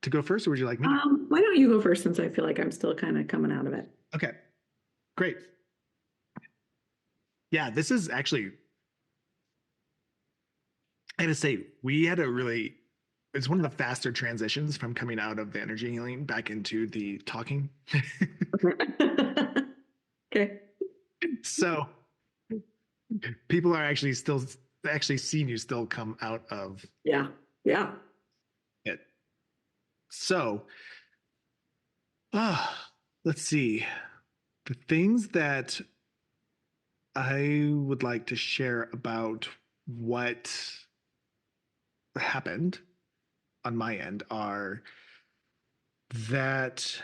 to go first, or would you like me to? Why don't you go first, since I feel like I'm still kind of coming out of it. Okay, great. Yeah, this is actually, I had to say, it's one of the faster transitions from coming out of the energy healing back into the talking. Okay. So people are actually still seeing you still come out of it. So let's see. The things that I would like to share about what happened on my end are that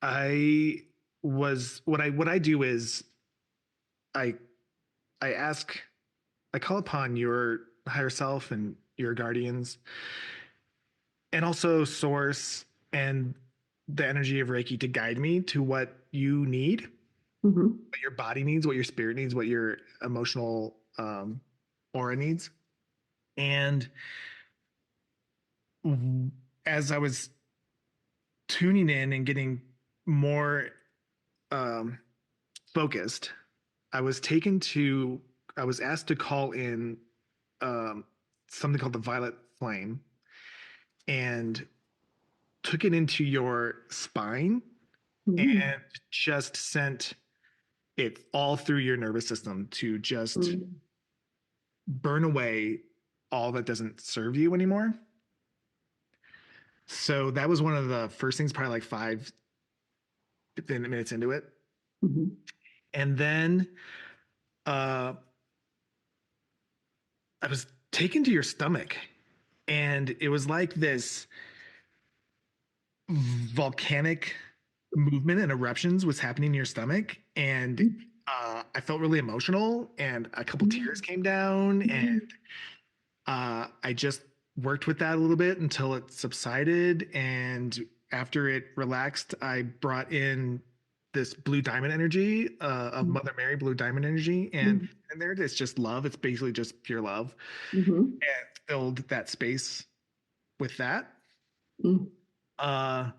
I what I do is I I ask I call upon your higher self and your guardians and also source and the energy of Reiki to guide me to what you need, Mm-hmm. what your body needs, what your spirit needs, what your emotional aura needs. And as I was tuning in and getting more um, focused, I was taken to, I was asked to call in um, something called the violet flame and took it into your spine Mm-hmm. and just sent it all through your nervous system to just burn away all that doesn't serve you anymore. So that was one of the first things, probably like 5 minutes into it. Mm-hmm. And then uh, I was taken to your stomach, and it was like this volcanic movement and eruptions was happening in your stomach. And I felt really emotional, and a couple tears came down, and I just worked with that a little bit until it subsided. And after it relaxed, I brought in this blue diamond energy of Mother Mary, blue diamond energy, and there it is, just love. It's basically just pure love, Mm-hmm. and filled that space with that. Mm-hmm. Uh,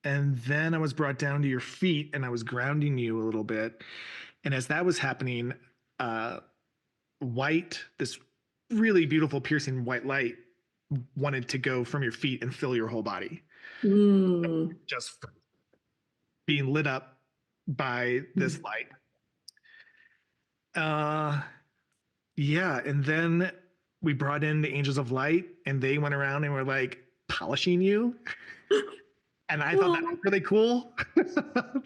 and then I was brought down to your feet, and I was grounding you a little bit. And as that was happening, uh, this really beautiful, piercing white light wanted to go from your feet and fill your whole body, Mm-hmm. just being lit up by this light. Uh, yeah. And then we brought in the angels of light, and they went around and were like polishing you. And I thought that was Oh, really cool.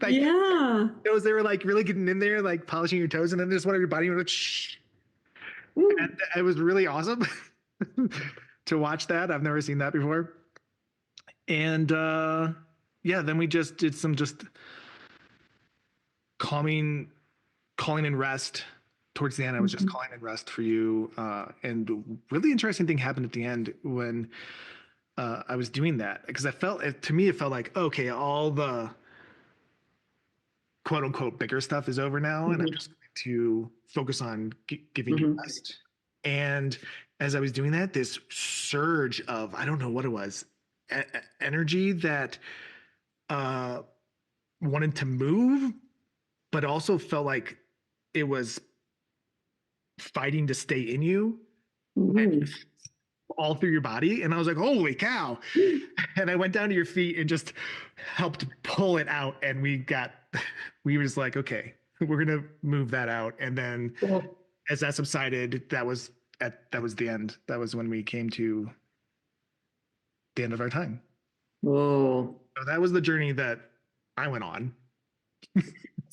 Like, yeah. those they were like really getting in there, like polishing your toes, and then just one of your body went shh. And Mm. it was really awesome to watch that. I've never seen that before. And yeah, then we just did some just calming, calling in rest. Towards the end, I was just Mhm. calling in rest for you. And really interesting thing happened at the end when I was doing that, because I felt to me it felt like, okay, all the quote unquote bigger stuff is over now, and I'm Mhm. just going to focus on giving you Mhm. rest. And as I was doing that, this surge of, I don't know what it was, energy that uh, wanted to move, but also felt like it was fighting to stay in you, went Mhm. all through your body. And I was like, holy cow. And I went down to your feet and just helped pull it out. And we was like, okay, we're going to move that out. And then Cool. as that subsided, that was the end. That was when we came to the end of our time. Whoa. So that was the journey that I went on.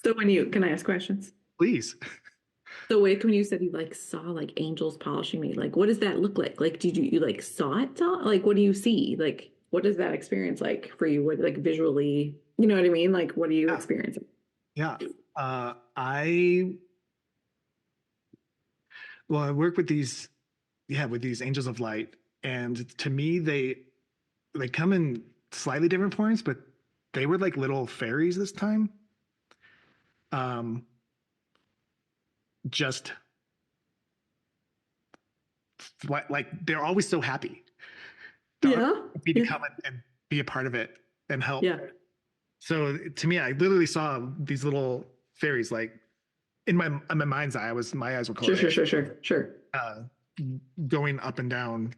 So can I ask questions? Please. So wait, when you said you like saw like angels polishing me, like what does that look like? Like did you like saw it? Like what do you see? Like what is that experience like for you? What like visually, you know what I mean? Like what do you Yeah. experience? Yeah. I Well, I work with these angels of light, and to me, they come in slightly different forms, but they were like little fairies this time. Um, just like they're always so happy. They're always Yeah. happy to Yeah. come and be a part of it and help. Yeah. So to me, I literally saw these little fairies like in my mind's eye. My eyes were Sure, closed, sure, sure, sure, sure. uh, going up and down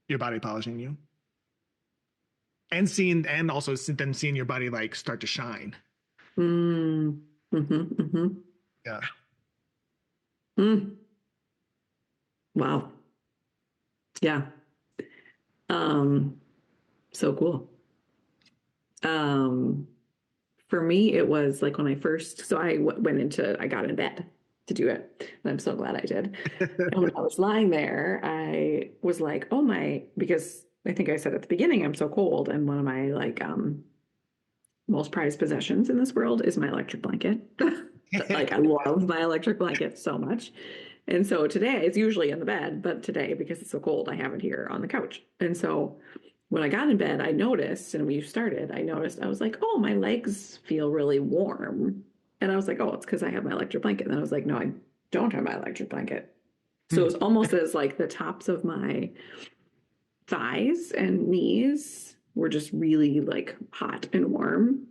your body, polishing you, and also then seeing your body like start to shine. Mm. Mm-hmm. Mm-hmm. Yeah. Mm. Wow. Yeah. Um, so cool. Um, for me, it was like when I first, so I got in bed to do it. And I'm so glad I did. And when I was lying there, I was like, oh my, because I think I said at the beginning, I'm so cold. And one of my like most prized possessions in this world is my electric blanket. Like I love my electric blanket so much. And so today it's usually in the bed, but today, because it's so cold, I have it here on the couch. And so when I got in bed, I noticed, and we started, I noticed, I was like, oh, my legs feel really warm. And I was like, oh, it's because I have my electric blanket. And then I was like, no, I don't have my electric blanket. So it was almost as like the tops of my thighs and knees were just really like hot and warm.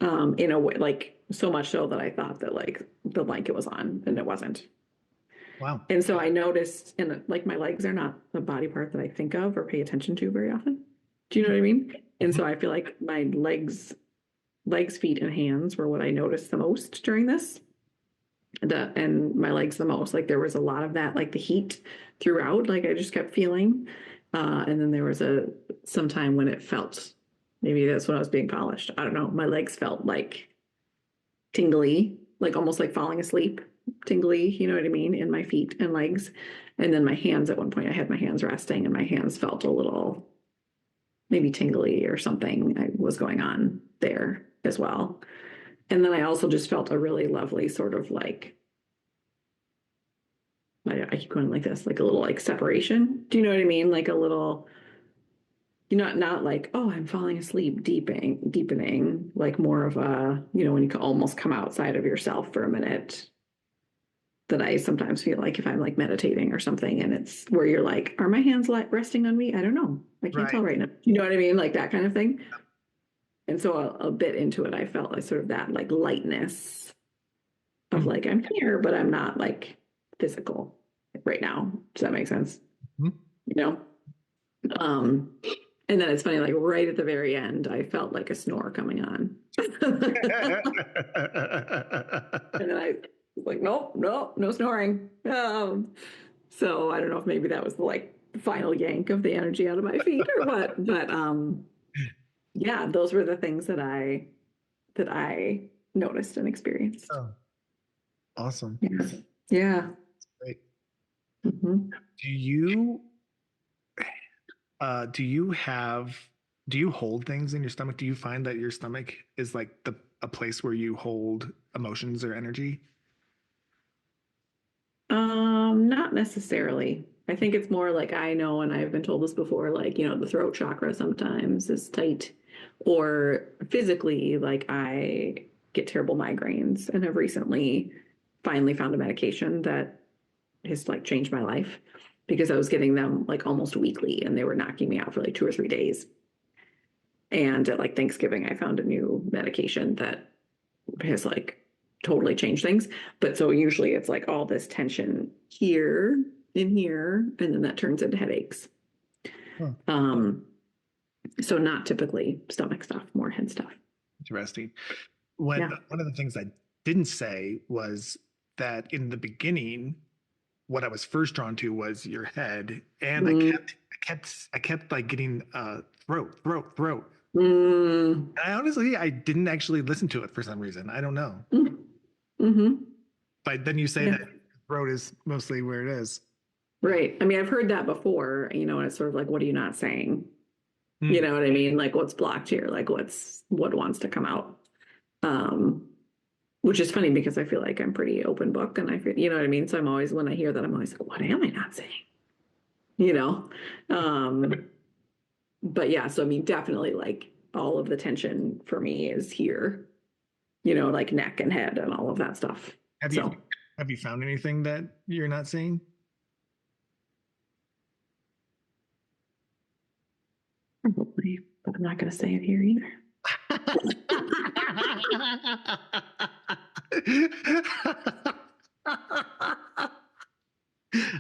In a way, like so much so that I thought that like the blanket was on and it wasn't. Wow. And so I noticed, and like my legs are not a body part that I think of or pay attention to very often. Do you know what I mean? And so I feel like my legs, feet, and hands were what I noticed the most during this. And my legs the most. Like there was a lot of that, like the heat throughout. Like I just kept feeling. And then there was some time when it felt, maybe that's when I was being polished. I don't know. My legs felt like tingly, like almost like falling asleep, tingly, you know what I mean, in my feet and legs. And then my hands, at one point I had my hands resting and my hands felt a little maybe tingly or something was going on there as well. And then I also just felt a really lovely sort of like, I keep going like this, like a little like separation. Do you know what I mean? Like a little, not like, oh, I'm falling asleep, deepening, like more of a, when you can almost come outside of yourself for a minute. That I sometimes feel like if I'm like meditating or something and it's where you're like, are my hands like resting on me? I don't know. I can't tell right now. You know what I mean? Like that kind of thing. And so a bit into it, I felt like sort of that like lightness of like, I'm here, but I'm not like physical right now. Does that make sense? Mm-hmm. You know? And then it's funny, like right at the very end, I felt like a snore coming on. And then I was like, nope, no snoring. So I don't know if maybe that was the like final yank of the energy out of my feet or what, but yeah, those were the things that I noticed and experienced. Oh, awesome. Yeah. That's great. Mm-hmm. Do you hold things in your stomach? Do you find that your stomach is like a place where you hold emotions or energy? Not necessarily. I think it's more like I know, and I've been told this before, like, the throat chakra sometimes is tight, or physically, like I get terrible migraines and have recently finally found a medication that has like changed my life because I was getting them like almost weekly and they were knocking me out for like 2 or 3 days. And at like Thanksgiving, I found a new medication that has like totally changed things. But so usually it's like all this tension here in here, and then that turns into headaches. Huh. So not typically stomach stuff, more head stuff. Interesting. One of the things I didn't say was that in the beginning, what I was first drawn to was your head, and I kept like getting throat. And I didn't actually listen to it for some reason. I don't know. Mm-hmm. But then you say that throat is mostly where it is. Right. I mean, I've heard that before, and it's sort of like, what are you not saying? You know what I mean? Like what's blocked here? Like what wants to come out? Which is funny because I feel like I'm pretty open book and I feel, you know what I mean? So I'm always, when I hear that, I'm always like, what am I not saying? But yeah, so I mean, definitely like all of the tension for me is here, like neck and head and all of that stuff. Have you found anything that you're not seeing? Probably, but I'm not going to say it here either.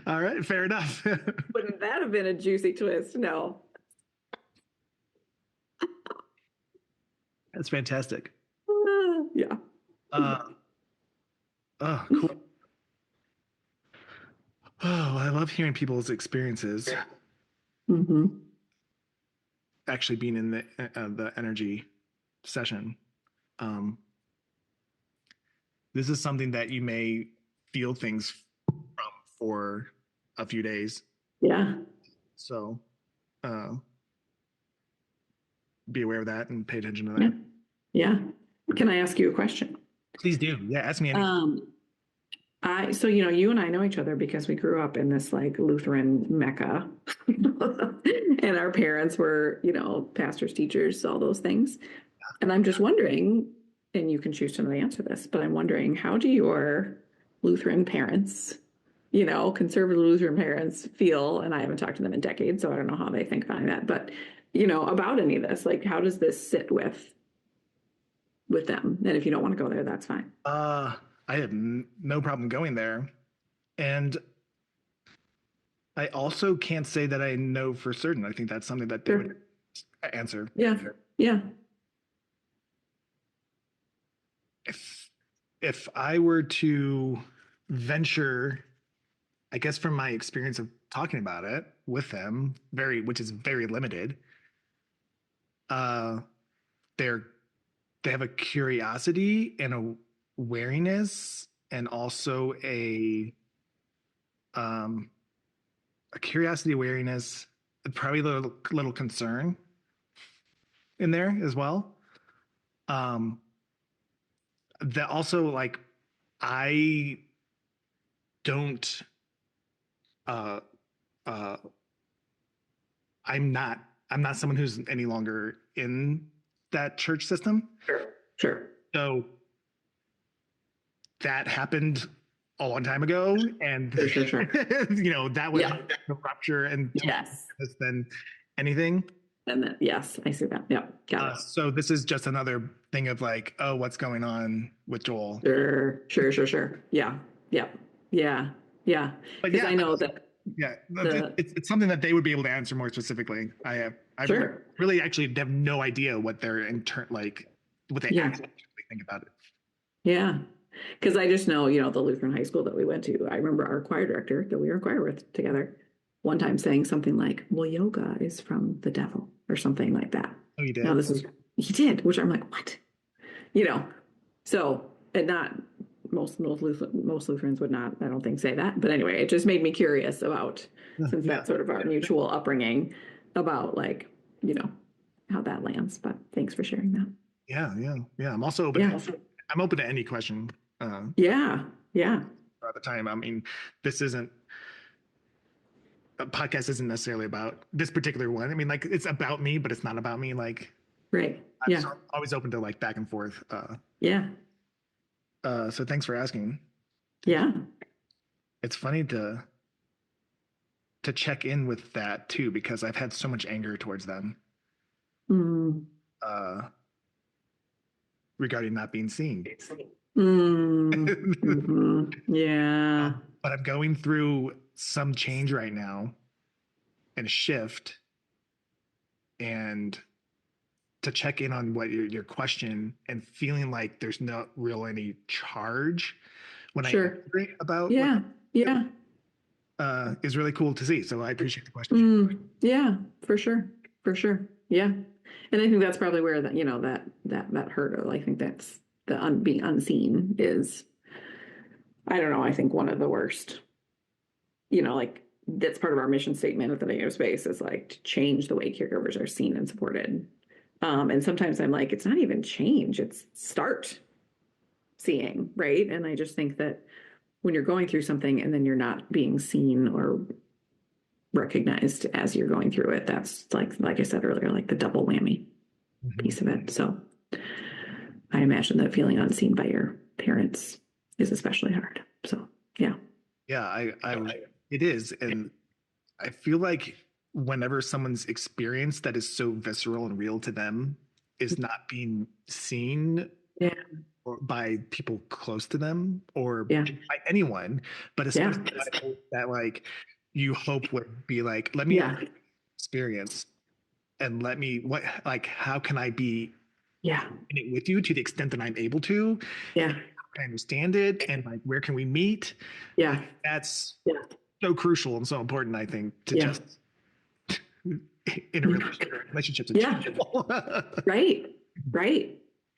All right, fair enough. Wouldn't that have been a juicy twist? No. That's fantastic. Yeah. Oh, cool. Oh, I love hearing people's experiences. Mm-hmm. Actually being in the energy. session. This is something that you may feel things from for a few days. Yeah. So be aware of that and pay attention to that. Yeah. Can I ask you a question? Please do. Yeah, ask me anything. So you and I know each other because we grew up in this like Lutheran Mecca, and our parents were, pastors, teachers, all those things. And I'm just wondering, and you can choose to answer this, but I'm wondering, how do your Lutheran parents, conservative Lutheran parents feel? And I haven't talked to them in decades, so I don't know how they think about that. But about any of this, like, how does this sit with them? And if you don't want to go there, that's fine. I have no problem going there. And I also can't say that I know for certain. I think that's something that they would answer. Yeah. Yeah. If I were to venture, I guess from my experience of talking about it with them, which is very limited, they have a curiosity and a wariness, and also a curiosity, awareness, probably a little concern in there as well. That also, like, I don't I'm not someone who's any longer in that church system. Sure. So that happened a long time ago, and sure. That was the rupture and than anything. And then, yes, I see that. Yeah. Got it. So this is just another thing of like, oh, what's going on with Joel? Sure. Yeah. Because I know that. Yeah, it's something that they would be able to answer more specifically. I really actually have no idea what they're what they actually think about it. Yeah, because I just know, the Lutheran high school that we went to, I remember our choir director that we were in choir with together one time saying something like, well, yoga is from the devil or something like that. Oh, you did? No, he did, which I'm like, what? So, and not most Lutherans would not, I don't think, say that. But anyway, it just made me curious about, since that's sort of our mutual upbringing, about like, how that lands. But thanks for sharing that. Yeah. I'm also open. I'm open to any question. Yeah. At the time, I mean, a podcast isn't necessarily about this particular one. I mean, like, it's about me, but it's not about me. Like, right. I'm always open to like back and forth. So thanks for asking. Yeah. It's funny to check in with that too, because I've had so much anger towards them. Regarding not being seen. Yeah. But I'm going through some change right now and a shift, and to check in on what your question, and feeling like there's not real any charge when I agree about is really cool to see. So I appreciate the question. Yeah, for sure. Yeah. And I think that's probably where that hurdle, I think that's being unseen is, I don't know, I think one of the worst, like, that's part of our mission statement at the Negative Space is like to change the way caregivers are seen and supported. And sometimes I'm like, it's not even change, it's start seeing, right? And I just think that when you're going through something and then you're not being seen or recognized as you're going through it, that's like I said earlier, like the double whammy piece of it. So I imagine that feeling unseen by your parents is especially hard. So yeah. It is. And I feel like whenever someone's experience that is so visceral and real to them is not being seen by people close to them or by anyone, but especially that like you hope would be like, let me experience and how can I be in it with you to the extent that I'm able to? I understand it, and like, where can we meet? That's so crucial and so important, I think, to just in a relationship. Right. Right.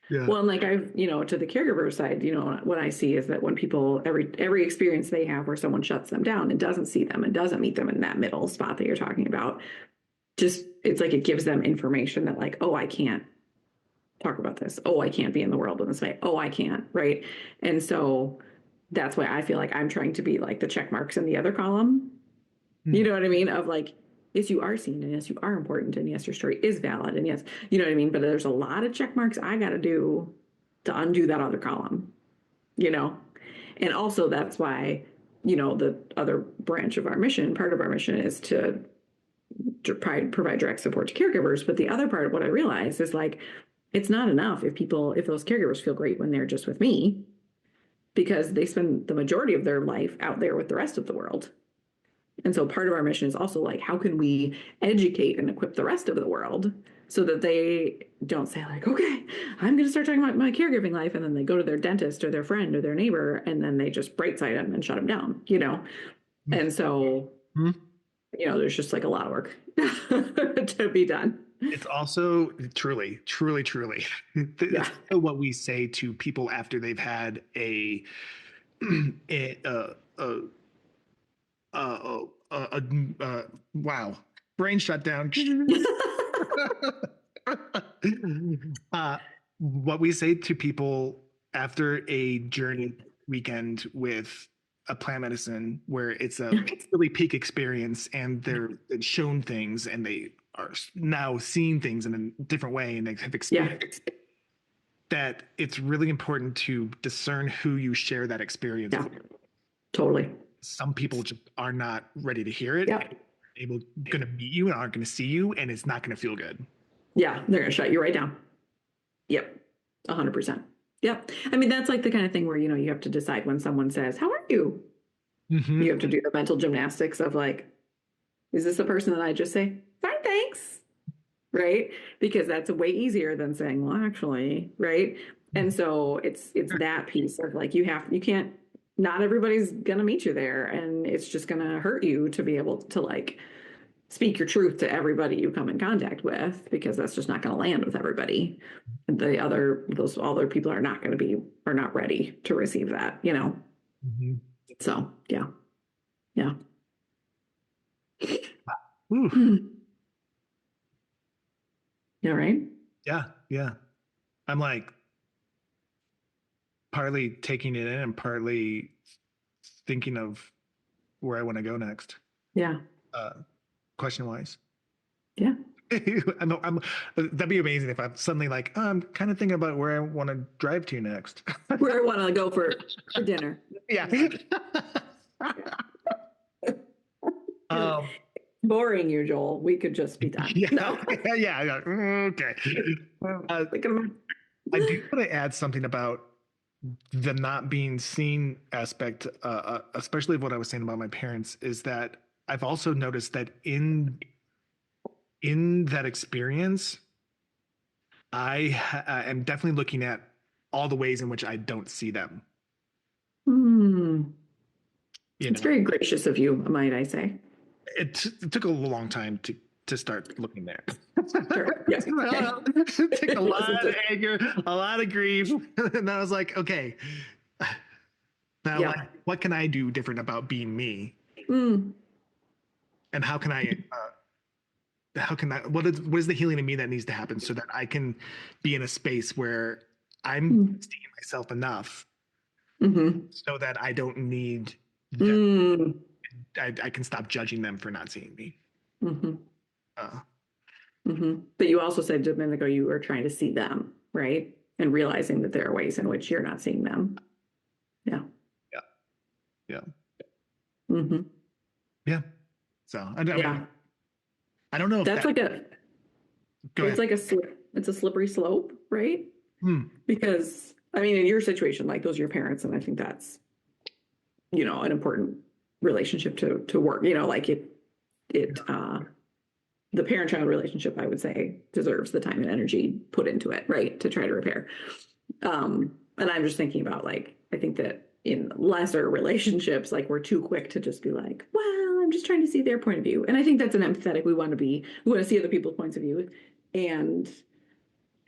Yeah. Well, and like I've, to the caregiver side, what I see is that when people, every experience they have where someone shuts them down and doesn't see them and doesn't meet them in that middle spot that you're talking about, just, it's like it gives them information that like, oh, I can't talk about this. Oh, I can't be in the world in this way. Oh, I can't. Right. And so that's why I feel like I'm trying to be like the check marks in the other column. You know what I mean? Of like, yes, you are seen, and yes, you are important, and yes, your story is valid, and yes, you know what I mean? But there's a lot of check marks I got to do to undo that other column, you know? And also that's why, the other branch of our mission, part of our mission is to provide direct support to caregivers. But the other part of what I realize is like, it's not enough if those caregivers feel great when they're just with me, because they spend the majority of their life out there with the rest of the world. And so part of our mission is also like, how can we educate and equip the rest of the world so that they don't say like, okay, I'm going to start talking about my caregiving life. And then they go to their dentist or their friend or their neighbor, and then they just bright side them and shut them down, And so, there's just like a lot of work to be done. It's also truly Yeah. what we say to people after they've had a wow, brain shutdown. What we say to people after a journey weekend with a plant medicine where it's a really peak experience and they're shown things and they are now seeing things in a different way and they have experienced that it's really important to discern who you share that experience with. Totally. Some people just are not ready to hear it. Yeah. Going to meet you and aren't going to see you, and it's not going to feel good. Yeah, they're going to shut you right down. Yep, 100%. Yep. I mean, that's like the kind of thing where, you have to decide when someone says, how are you? Mm-hmm. You have to do the mental gymnastics of like, is this the person that I just say, fine, thanks? Right? Because that's way easier than saying, well, actually, right? And so it's that piece of like, not everybody's going to meet you there, and it's just going to hurt you to be able to like speak your truth to everybody you come in contact with, because that's just not going to land with everybody. Those other people are not ready to receive that, Mm-hmm. So, yeah. Yeah. Yeah, right? Yeah. I'm like partly taking it in and partly thinking of where I want to go next. Yeah. Question wise. Yeah. That'd be amazing if I'm suddenly like, oh, I'm kind of thinking about where I want to drive to next. Where I want to go for dinner. Yeah. Boring you, Joel. We could just be done. Yeah. No. Yeah. Okay. I do want to add something about the not being seen aspect, especially what I was saying about my parents, is that I've also noticed that in that experience, I am definitely looking at all the ways in which I don't see them. It's very gracious of you, might I say. It took a long time to start looking there. Sure. Yes. It took a lot of anger, a lot of grief. And I was like, okay, now what can I do different about being me? And how can I what is the healing in me that needs to happen so that I can be in a space where I'm seeing myself enough so that I don't need them. I can stop judging them for not seeing me. But you also said a minute ago you were trying to see them, right? And realizing that there are ways in which you're not seeing them. Yeah. So I don't know if that's it's a slippery slope, right? Because I mean, in your situation, like those are your parents, and I think that's an important relationship to work. Like the parent-child relationship, I would say, deserves the time and energy put into it, right, to try to repair. And I'm just thinking about like, I think that in lesser relationships, like we're too quick to just be like, well, I'm just trying to see their point of view. And I think that's an empathetic. We want to see other people's points of view. And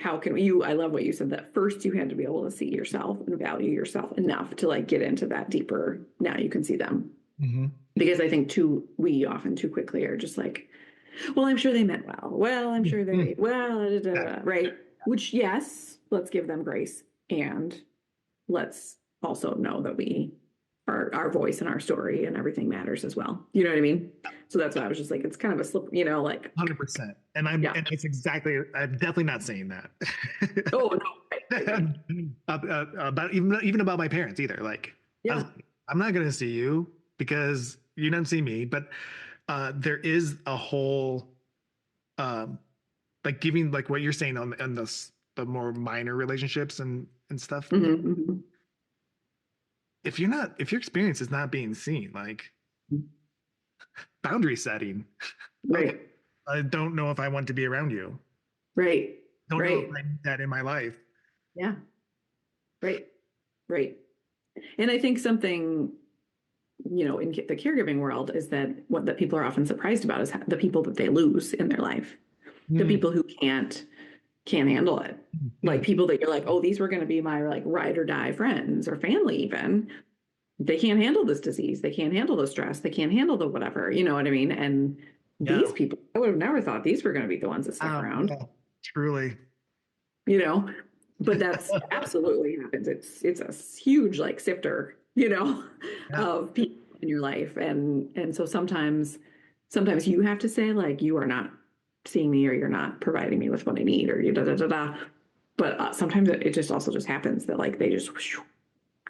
how can you, I love what you said, that first you had to be able to see yourself and value yourself enough to like get into that deeper, now you can see them. Mm-hmm. Because I think we often too quickly are just like, well, I'm sure they meant well. Well, I'm sure they, well, da, da, da, right? Which, yes, let's give them grace. And let's also know that our voice and our story and everything matters as well. You know what I mean? So that's why I was just like, it's kind of a slip, you know, like 100%. And and it's exactly, I'm definitely not saying that. Oh, no. Right. About even about my parents either. Like, Yeah. I'm not going to see you because you don't see me, but there is a whole, like giving, like what you're saying on the more minor relationships and stuff. Mm-hmm, mm-hmm. If your experience is not being seen, like boundary setting, Right. okay, I don't know if I want to be around you. Right. Don't right. know if I need that in my life. Yeah. Right. Right. And I think something, you know, in the caregiving world is that what that people are often surprised about is the people that they lose in their life, the people who can't handle it. Like people that you're like, oh, these were going to be my like ride or die friends or family even. They can't handle this disease. They can't handle the stress. They can't handle the whatever, you know what I mean? And these people, I would have never thought these were going to be the ones that stick around. Yeah, truly. You know, but that's absolutely happens. It's a huge like sifter, you know, of people in your life. And so sometimes you have to say like, you are not seeing me or you're not providing me with what I need or you da da da da. But sometimes it just also just happens that like they just whoosh,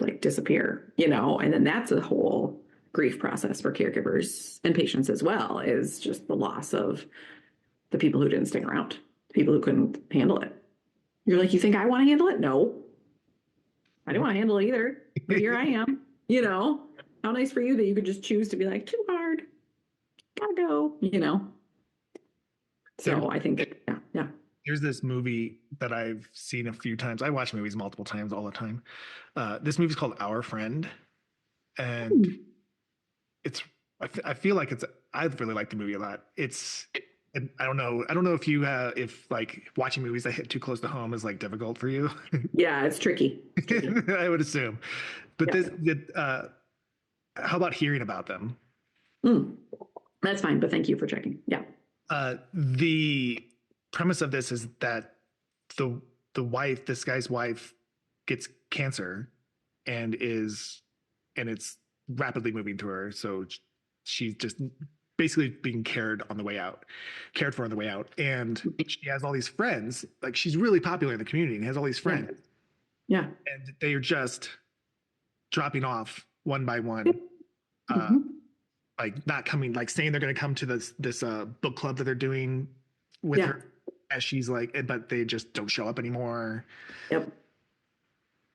like disappear, you know, and then that's a whole grief process for caregivers and patients as well, is just the loss of the people who didn't stick around, the people who couldn't handle it. You're like, you think I want to handle it? No, I didn't want to handle it either, but here I am, you know. How nice for you that you could just choose to be like, too hard, gotta go, you know. So I think that, yeah. There's this movie that I've seen a few times. I watch movies multiple times all the time. This movie's called Our Friend, and I feel like I really like the movie a lot. I don't know if you if like watching movies that hit too close to home is like difficult for you. Yeah, it's tricky. I would assume, but how about hearing about them? That's fine, but thank you for checking. Yeah. The premise of this is that this guy's wife gets cancer and it's rapidly moving to her. So she's just basically being cared for on the way out. And she has all these friends, like she's really popular in the community and has all these friends. Yeah. And they are just dropping off one by one. Like not coming, like saying they're going to come to this book club that they're doing with her, as she's like, but they just don't show up anymore. Yep.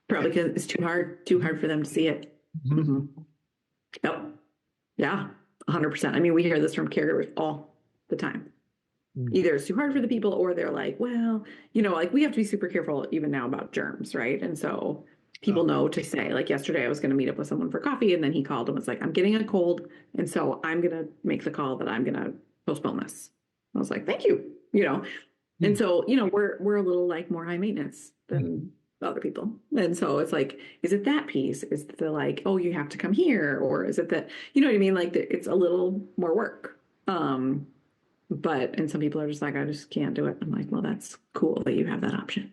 Probably because it's too hard for them to see it. Yep. Yeah. 100%. I mean, we hear this from caregivers all the time. Either it's too hard for the people or they're like, well, you know, like we have to be super careful even now about germs, right? And so people know to say, like yesterday I was going to meet up with someone for coffee and then he called and was like, I'm getting a cold. And so I'm going to make the call that I'm going to postpone this. I was like, thank you, you know? And so, you know, we're a little like more high maintenance than other people. And so it's like, is it that piece? Is the like, oh, you have to come here? Or is it that, you know what I mean? Like it's a little more work. And some people are just like, I just can't do it. I'm like, well, that's cool that you have that option.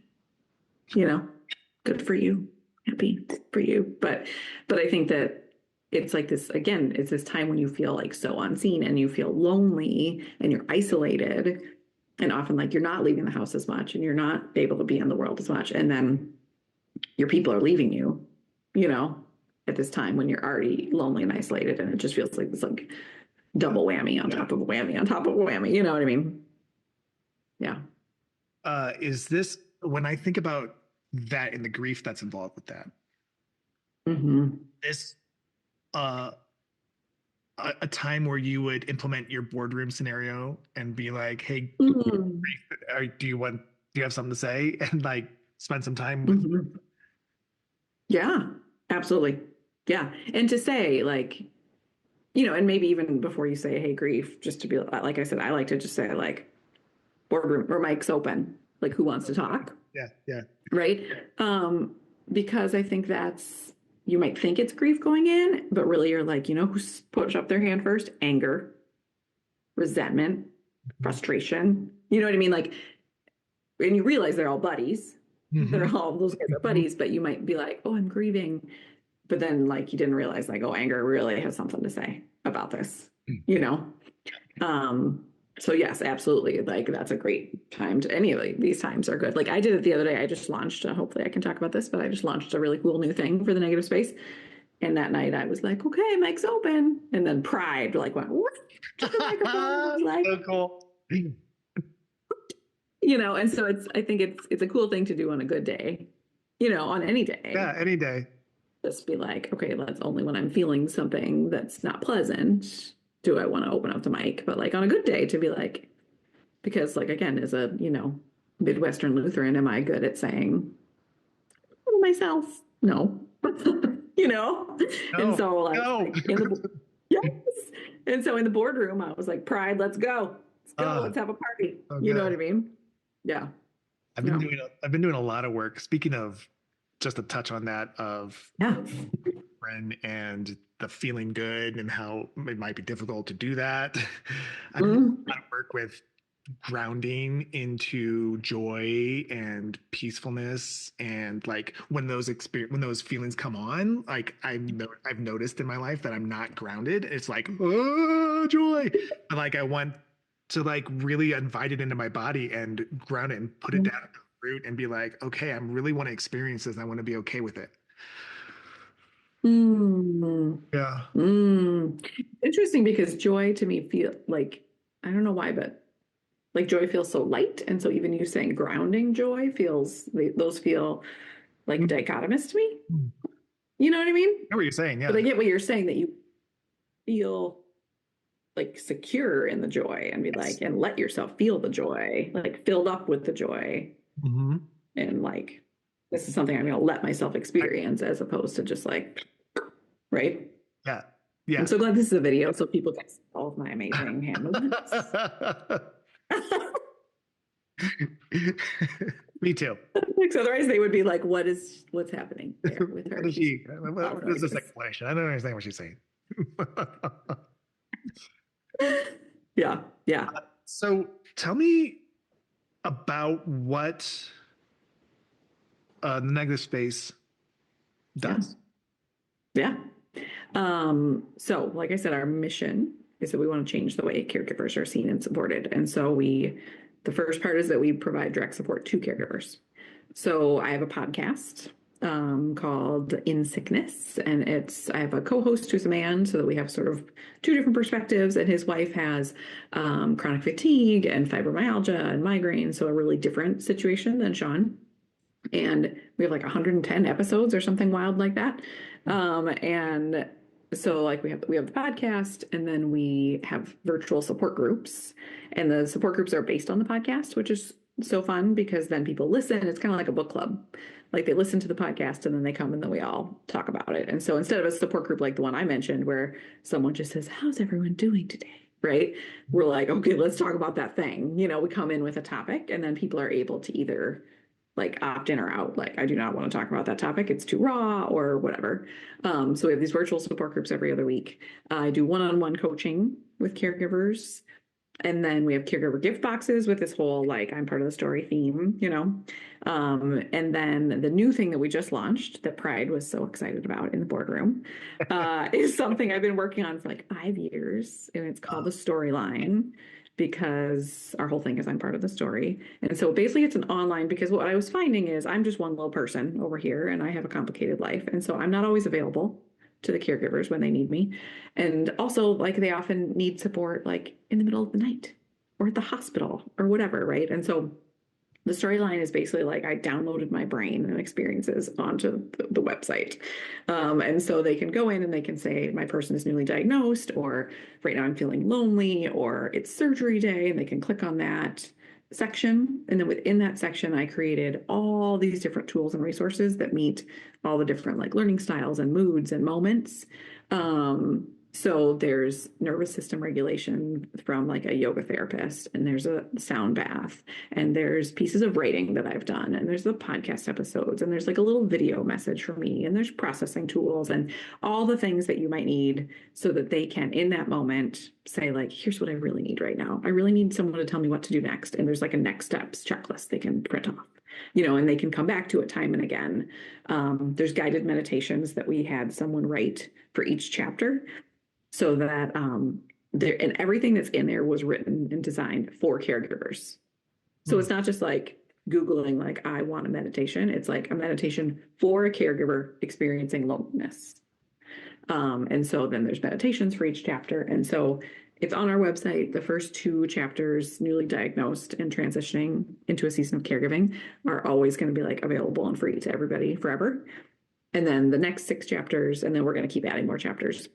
You know, good for you. Happy for you. But I think that it's like this, again, it's this time when you feel like so unseen and you feel lonely and you're isolated and often like you're not leaving the house as much and you're not able to be in the world as much. And then your people are leaving you, you know, at this time when you're already lonely and isolated. And it just feels like this like double whammy on top of a whammy on top of a whammy. You know what I mean? Yeah. Is this, when I think about that and the grief that's involved with that, this a time where you would implement your boardroom scenario and be like, hey, do you have something to say, and like spend some time with Yeah, absolutely. Yeah. And to say like, you know, and maybe even before you say, hey, grief, just to be like I said, I like to just say like boardroom or mic's open. like Who Wants to Talk? Yeah, yeah. Right. Because I think you might think it's grief going in, but really you're like, who's put up their hand first? Anger, resentment, frustration. You know what I mean? Like, and you realize they're all buddies. Those guys are buddies, but you might be like, oh, I'm grieving. But then like you didn't realize like, oh, anger really has something to say about this, So yes, absolutely. Like that's a great time these times are good. Like I did it the other day. I just launched, hopefully I can talk about this, but I just launched a really cool new thing for the negative space. And that night I was like, okay, mic's open. And then pride like went, what? To the microphone. I was like, so cool. And so I think it's a cool thing to do on a good day, on any day. Yeah, any day. Just be like, okay, that's only when I'm feeling something that's not pleasant do I want to open up the mic. But like on a good day to be like, because like, again, as a, Midwestern Lutheran, am I good at saying myself? No. No, and so like, no. yes. And so in the boardroom, I was like, pride, let's go. Let's go. Let's have a party. You know what I mean? Yeah. I've been doing a lot of work. Speaking of, just a touch on that of and the feeling good and how it might be difficult to do that. I've done a lot of work with grounding into joy and peacefulness, and like when those feelings come on, like I've noticed in my life that I'm not grounded. It's like, oh, joy. And like I want to like really invite it into my body and ground it and put it down at the root and be like, okay, I really want to experience this. I want to be okay with it. Yeah. Interesting, because joy to me feel like, I don't know why, but like joy feels so light. And so even you saying grounding joy those feel like dichotomous to me. You know what I mean? I know what you're saying. Yeah. But I get what you're saying, that you feel like secure in the joy and be like, and let yourself feel the joy, like filled up with the joy. And like, this is something I'm going to let myself experience, as opposed to just like, right? Yeah. Yeah. I'm so glad this is a video so people can see all of my amazing hand movements. Me too. Because otherwise they would be like, what's happening there with her? What is this explanation? I don't understand what she's saying. Yeah. So tell me about what the negative space does. Yeah. So like I said, our mission is that we want to change the way caregivers are seen and supported. And so the first part is that we provide direct support to caregivers. So I have a podcast called In Sickness, and I have a co-host who's a man, so that we have sort of two different perspectives, and his wife has chronic fatigue and fibromyalgia and migraine, so a really different situation than Sean. And we have like 110 episodes or something wild like that. And so like we have the podcast, and then we have virtual support groups, and the support groups are based on the podcast, which is so fun because then people listen. It's kind of like a book club. Like they listen to the podcast and then they come and then we all talk about it. And so instead of a support group like the one I mentioned where someone just says, how's everyone doing today? Right? We're like, okay, let's talk about that thing. We come in with a topic, and then people are able to either like opt in or out. Like, I do not want to talk about that topic. It's too raw or whatever. So we have these virtual support groups every other week. I do one-on-one coaching with caregivers. And then we have caregiver gift boxes with this whole, like, I'm part of the story theme, and then the new thing that we just launched that Pride was so excited about in the boardroom is something I've been working on for like 5 years. And it's called the Storyline, because our whole thing is I'm part of the story. And so basically it's an online, because what I was finding is I'm just one little person over here and I have a complicated life. And so I'm not always available to the caregivers when they need me. And also like they often need support like in the middle of the night or at the hospital or whatever, right? And so the Storyline is basically like I downloaded my brain and experiences onto the website. And so they can go in and they can say, my person is newly diagnosed, or right now I'm feeling lonely, or it's surgery day, and they can click on that section. And then within that section, I created all these different tools and resources that meet all the different like learning styles and moods and moments. So there's nervous system regulation from like a yoga therapist, and there's a sound bath, and there's pieces of writing that I've done, and there's the podcast episodes, and there's like a little video message for me, and there's processing tools and all the things that you might need so that they can, in that moment, say like, here's what I really need right now. I really need someone to tell me what to do next. And there's like a next steps checklist they can print off, and they can come back to it time and again. There's guided meditations that we had someone write for each chapter, so that there, and everything that's in there was written and designed for caregivers. So it's not just like Googling, like, I want a meditation. It's like a meditation for a caregiver experiencing loneliness. And so then there's meditations for each chapter. And so it's on our website. The first 2 chapters, newly diagnosed and transitioning into a season of caregiving, are always going to be like available and free to everybody forever. And then the next 6 chapters, and then we're going to keep adding more chapters.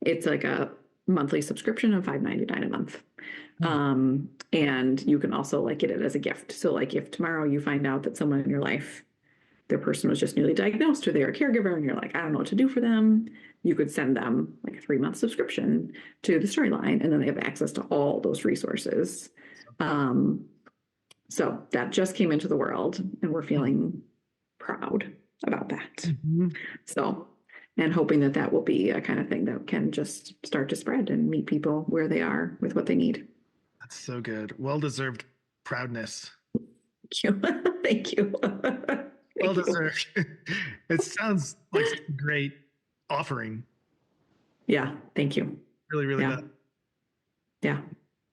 It's like a monthly subscription of $5.99 a month. And you can also like get it as a gift. So like if tomorrow you find out that someone in your life, their person was just newly diagnosed or they're a caregiver and you're like, I don't know what to do for them, you could send them like a 3-month subscription to the Storyline, and then they have access to all those resources. So that just came into the world, and we're feeling proud about that. So, and hoping that that will be a kind of thing that can just start to spread and meet people where they are with what they need. That's so good. Well-deserved proudness. Thank you. Thank you. Well-deserved. It sounds like a great offering. Yeah. Thank you. Really, really yeah. good. Yeah.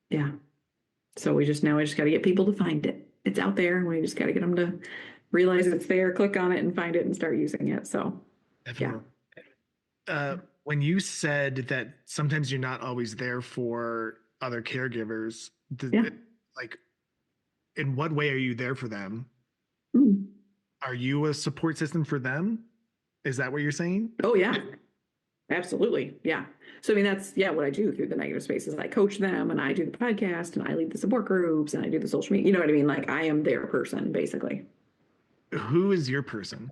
Yeah. So we just got to get people to find it. It's out there, and we just got to get them to realize it's there, click on it and find it and start using it. So definitely. Yeah. When you said that sometimes you're not always there for other caregivers, like, in what way are you there for them? Are you a support system for them? Is that what you're saying? Oh, yeah. Absolutely. Yeah. So, I mean, that's, what I do through the negative spaces. I coach them, and I do the podcast, and I lead the support groups, and I do the social media. You know what I mean? Like, I am their person, basically. Who is your person?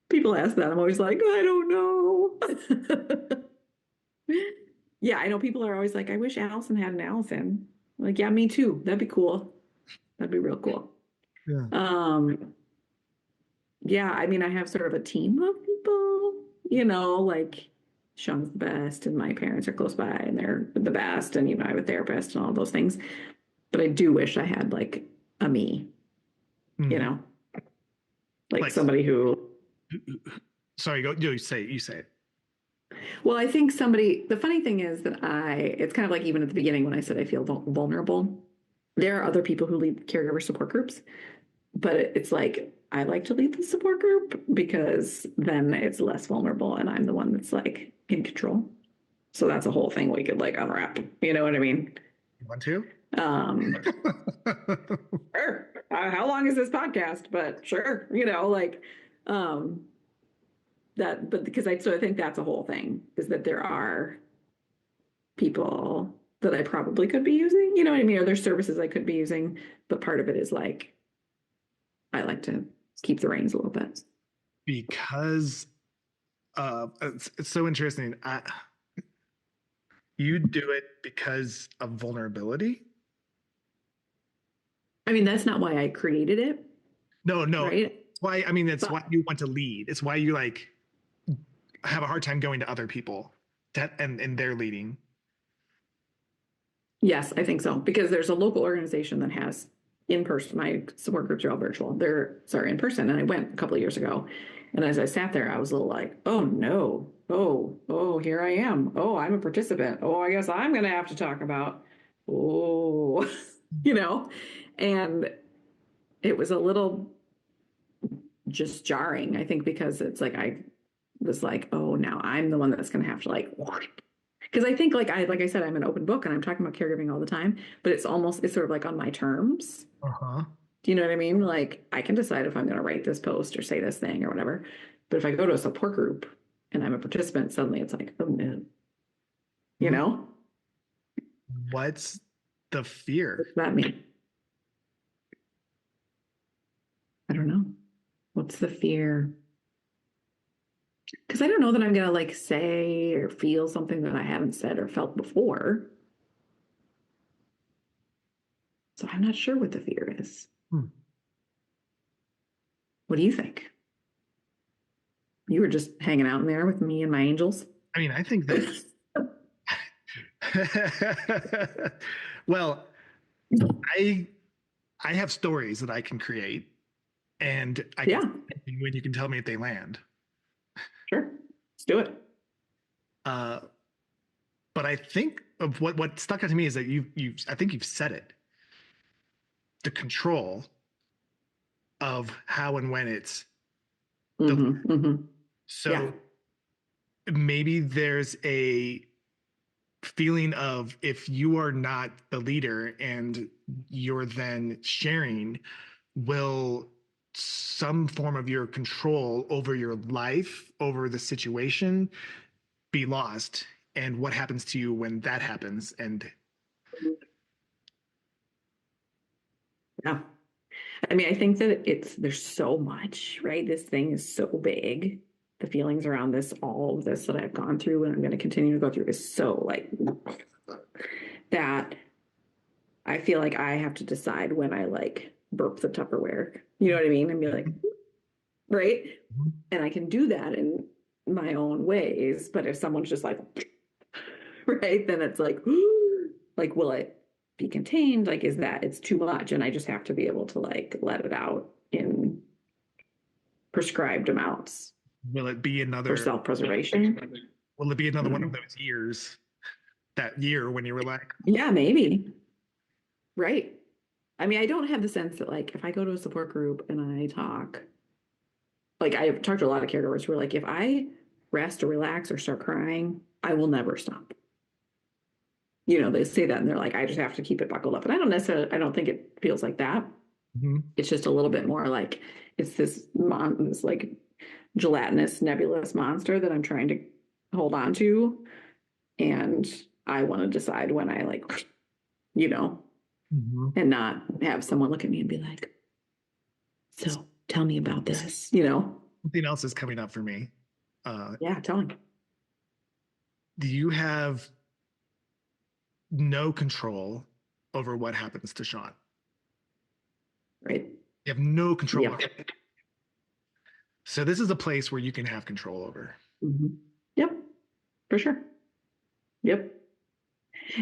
People ask that. I'm always like, I don't know. Yeah, I know people are always like, I wish Allison had an Allison. I'm like, yeah, me too. That'd be cool. That'd be real cool. Yeah. Yeah, I mean, I have sort of a team of people, like Sean's the best, and my parents are close by and they're the best, and I have a therapist and all those things. But I do wish I had like a me, like somebody who. Sorry, go. You say it. Well, I think the funny thing is that it's kind of like even at the beginning when I said I feel vulnerable, there are other people who lead caregiver support groups, but it's like, I like to lead the support group because then it's less vulnerable and I'm the one that's like in control. So that's a whole thing we could like unwrap. You know what I mean? You want to? Sure. How long is this podcast? But sure, but because I think that's a whole thing, is that there are people that I probably could be using, you know what I mean? Or there's services I could be using, but part of it is like, I like to keep the reins a little bit. Because it's so interesting. You do it because of vulnerability? I mean, that's not why I created it. No. Right? It's why, I mean, that's why you want to lead. It's why you like have a hard time going to other people and they're leading. Yes, I think so. Because there's a local organization that has in-person, my support groups are all virtual. They're in person. And I went a couple of years ago. And as I sat there, I was a little like, oh no. Oh, here I am. Oh, I'm a participant. Oh, I guess I'm going to have to talk about, and it was a little just jarring, I think, because it's like, I was like, oh, now I'm the one that's going to have to like, because I think like I said, I'm an open book and I'm talking about caregiving all the time, but it's sort of like on my terms. Do you know what I mean? Like, I can decide if I'm going to write this post or say this thing or whatever. But if I go to a support group and I'm a participant, suddenly it's like, oh no. What's the fear? What's that mean? I don't know. What's the fear? Because I don't know that I'm gonna like say or feel something that I haven't said or felt before. So I'm not sure what the fear is. What do you think? You were just hanging out in there with me and my angels. I mean, I think that. Well, I I have stories that I can create, and I can Yeah, when you can tell me if they land. sure. Let's do it. Uh, but I think of what stuck out to me is that I think you've said it. The control of how and when it's delivered. Mm-hmm, mm-hmm. Yeah. So maybe there's a feeling of if you are not the leader and you're then sharing, will some form of your control over your life, over the situation, be lost? And what happens to you when that happens? And Yeah. I mean, I think that there's so much, right? This thing is so big. The feelings around this, all of this that I've gone through and I'm going to continue to go through is so like that I feel like I have to decide when I like burp the Tupperware. You know what I mean? And be like, right? And I can do that in my own ways. But if someone's just like, right, then it's like, will it be contained? Like, is that it's too much? And I just have to be able to like let it out in prescribed amounts will it be for another? self-preservation. Will it be another one of those years? That year when you were like, Yeah, maybe. Right. I mean, I don't have the sense that like if I go to a support group and I talk, like I've talked to a lot of caregivers who are like, if I rest or relax or start crying, I will never stop. You know, they say that and they're like, I just have to keep it buckled up. And I don't think it feels like that. mm-hmm. It's just a little bit more like it's this like gelatinous, nebulous monster that I'm trying to hold on to. And I want to decide when I like, you know, Mm-hmm. and not have someone look at me and be like, so tell me about this, you know? Something else is coming up for me. Yeah, tell me. Do you have no control over what happens to Sean? Right. You have no control Yeah. over it. So this is a place where you can have control over. Mm-hmm. Yep, for sure. Yep.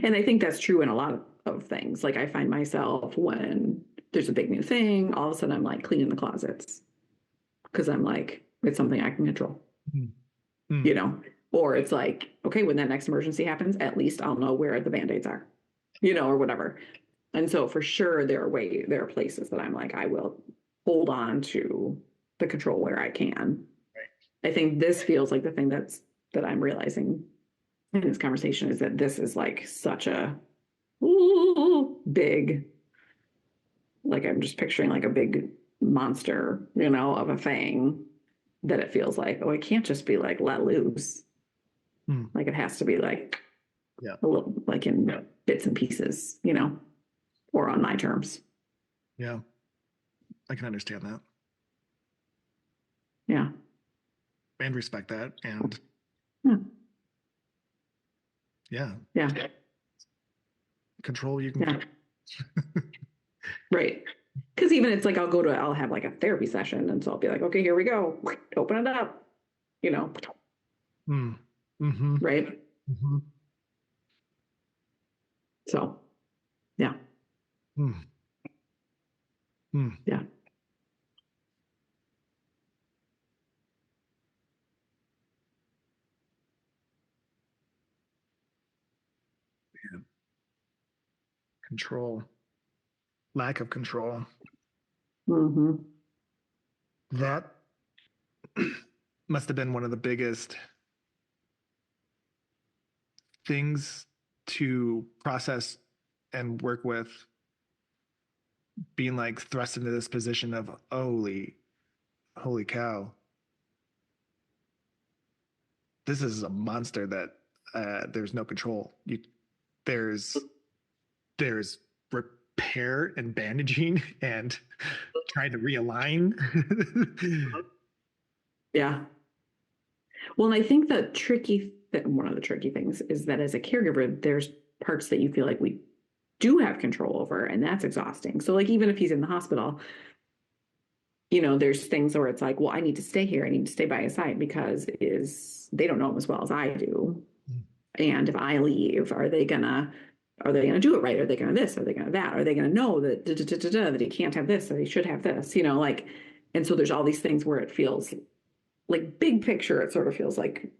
And I think that's true in a lot of things. Like I find myself when there's a big new thing, all of a sudden I'm like cleaning the closets because I'm like, it's something I can control, Mm-hmm. you know? Or it's like, okay, when that next emergency happens, at least I'll know where the Band-Aids are, you know, or whatever. And so for sure, there are places that I'm like, I will hold on to the control where I can. Right. I think this feels like the thing that I'm realizing in this conversation is that this is like such a big, like I'm just picturing like a big monster, you know, of a thing that it feels like, oh, it can't just be like let loose. Like it has to be like a little like in bits and pieces, you know, or on my terms. Yeah. I can understand that. Yeah. And respect that. And yeah. Control you can. Yeah. Right. Because even it's like I'll have like a therapy session. And so I'll be like, okay, here we go. Open it up. You know. Mm-hmm. Right. Mm-hmm. So yeah. Yeah. Control. Lack of control. Mm-hmm. That must have been one of the biggest things to process and work with, being like thrust into this position of holy cow, this is a monster that there's no control. There's repair and bandaging and trying to realign. Yeah. Well, and I think one of the tricky things is that as a caregiver, there's parts that you feel like we do have control over, and that's exhausting. So like even if he's in the hospital, there's things where it's like, well, I need to stay here. I need to stay by his side because they don't know him as well as I do. And if I leave, are they gonna do it right? Are they gonna this? Are they gonna that? Are they gonna know that he can't have this or he should have this? Like, and so there's all these things where it feels like big picture, it sort of feels like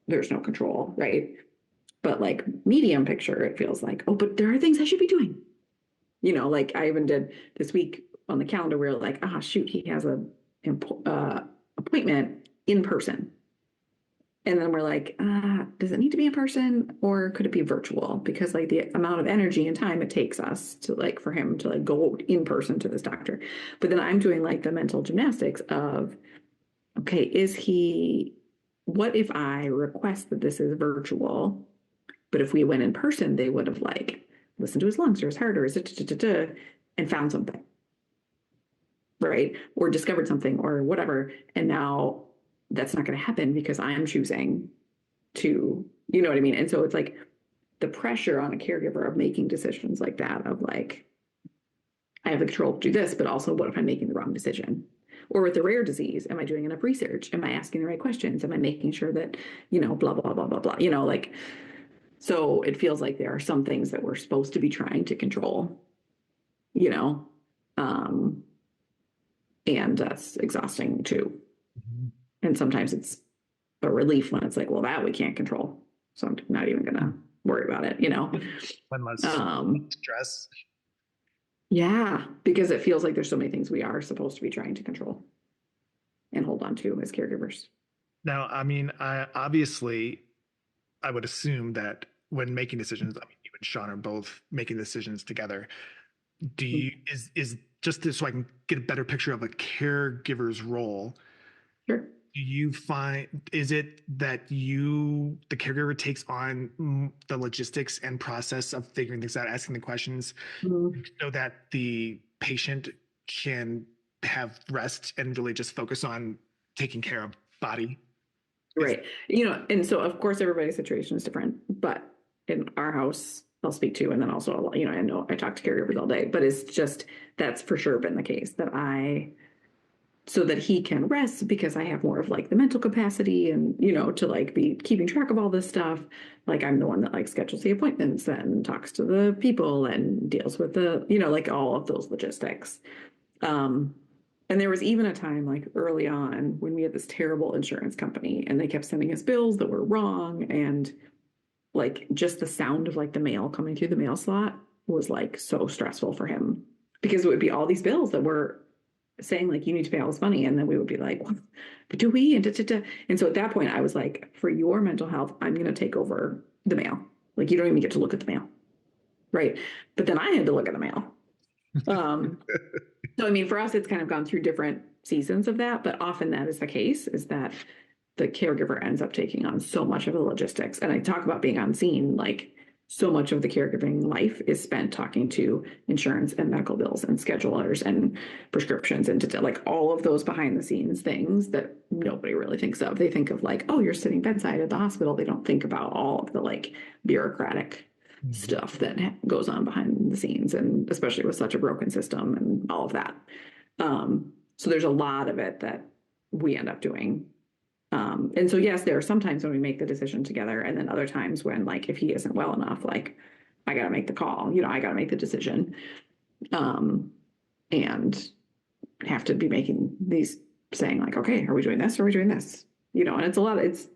there's no control, right? But like medium picture, it feels like, oh, but there are things I should be doing. Like I even did this week on the calendar where like, shoot, he has a appointment in person. And then we're like, does it need to be in person or could it be virtual? Because like the amount of energy and time it takes us to like for him to like go in person to this doctor. But then I'm doing like the mental gymnastics of, okay, what if I request that this is virtual? But if we went in person, they would have like listened to his lungs or his heart or his and found something, right? Or discovered something or whatever. And now that's not going to happen because I'm choosing to, you know what I mean? And so it's like the pressure on a caregiver of making decisions like that, of like, I have the control to do this, but also what if I'm making the wrong decision? Or with a rare disease, am I doing enough research? Am I asking the right questions? Am I making sure that, blah, blah, blah, blah, blah, like, so it feels like there are some things that we're supposed to be trying to control, um, and that's exhausting too. Mm-hmm. And sometimes it's a relief when it's like, well, that we can't control. So I'm not even going to worry about it, One less stress. Yeah, because it feels like there's so many things we are supposed to be trying to control and hold on to as caregivers. Now, I mean, obviously, I would assume that when making decisions, I mean, you and Sean are both making decisions together. Do you, is just this so I can get a better picture of a caregiver's role? Sure. Do you find, is it that the caregiver takes on the logistics and process of figuring things out, asking the questions, so that the patient can have rest and really just focus on taking care of body? Right. And so of course everybody's situation is different, but in our house, I'll speak to, and then also, I know I talk to caregivers all day, but it's just, that's for sure been the case so that he can rest because I have more of like the mental capacity and, to like be keeping track of all this stuff. Like I'm the one that like schedules the appointments and talks to the people and deals with the, like all of those logistics. And there was even a time like early on when we had this terrible insurance company and they kept sending us bills that were wrong. And like just the sound of like the mail coming through the mail slot was like so stressful for him because it would be all these bills that were saying like, you need to pay all this money. And then we would be like, well, but do we? And so at that point I was like, for your mental health, I'm going to take over the mail. Like you don't even get to look at the mail. Right. But then I had to look at the mail. So, I mean, for us, it's kind of gone through different seasons of that, but often that is the case, is that the caregiver ends up taking on so much of the logistics. And I talk about being on scene, like so much of the caregiving life is spent talking to insurance and medical bills and schedulers and prescriptions and like all of those behind the scenes things that nobody really thinks of. They think of like, oh, you're sitting bedside at the hospital. They don't think about all of the like bureaucratic stuff that goes on behind the scenes, and especially with such a broken system and all of that. So there's a lot of it that we end up doing. And so, yes, there are some times when we make the decision together, and then other times when, like, if he isn't well enough, like, I got to make the call, I got to make the decision, and have to be making these, saying like, okay, are we doing this? Or are we doing this? And it's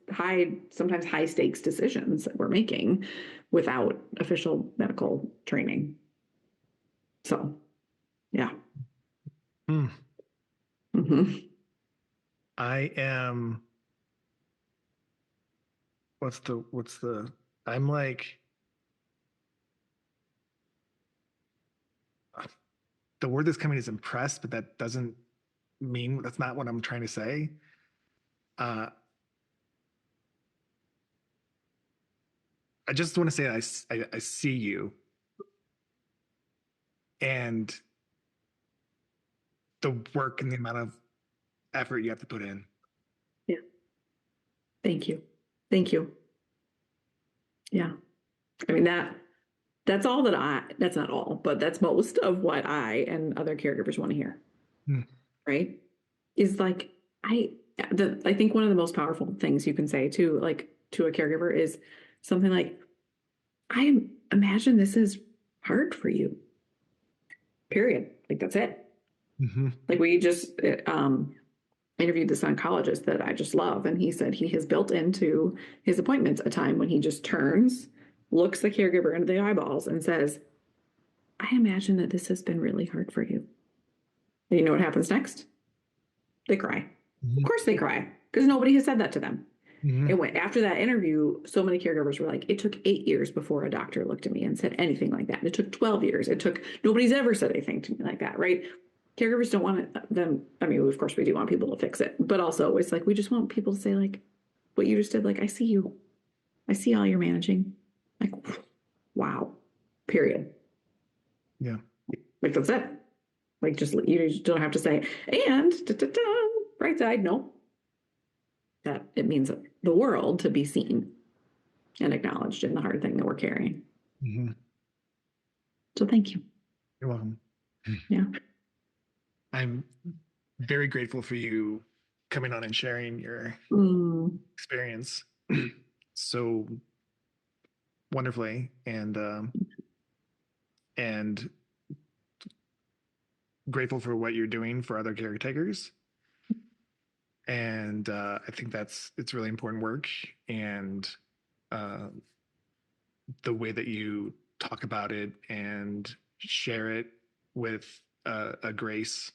sometimes high stakes decisions that we're making without official medical training. So, yeah. Mm-hmm. I am, I'm like, the word that's coming is impressed, but that doesn't mean, that's not what I'm trying to say. I just want to say I see you and the work and the amount of effort you have to put in. Yeah. Thank you. Thank you. Yeah. I mean, that's all that's not all, but that's most of what I and other caregivers want to hear. Right. Is like, I think one of the most powerful things you can say to a caregiver is something like, I imagine this is hard for you. Period. Like, that's it. Like, we just interviewed this oncologist that I just love, and he said he has built into his appointments a time when he just turns, looks the caregiver into the eyeballs, and says, I imagine that this has been really hard for you. And you know what happens next? They cry. Of course they cry, because nobody has said that to them. And after that interview, so many caregivers were like, it took 8 years before a doctor looked at me and said anything like that. And it took 12 years. Nobody's ever said anything to me like that, right? Caregivers don't want them. I mean, of course we do want people to fix it, but also it's like, we just want people to say, like, what you just did, like, I see you. I see all you're managing. Like, wow, period. Yeah. Like, that's it. Like, you just don't have to say, and right side, no. That it means the world to be seen and acknowledged in the hard thing that we're carrying. So thank you. You're welcome. Yeah. I'm very grateful for you coming on and sharing your experience so wonderfully, and grateful for what you're doing for other caretakers. And I think it's really important work, and the way that you talk about it and share it with a grace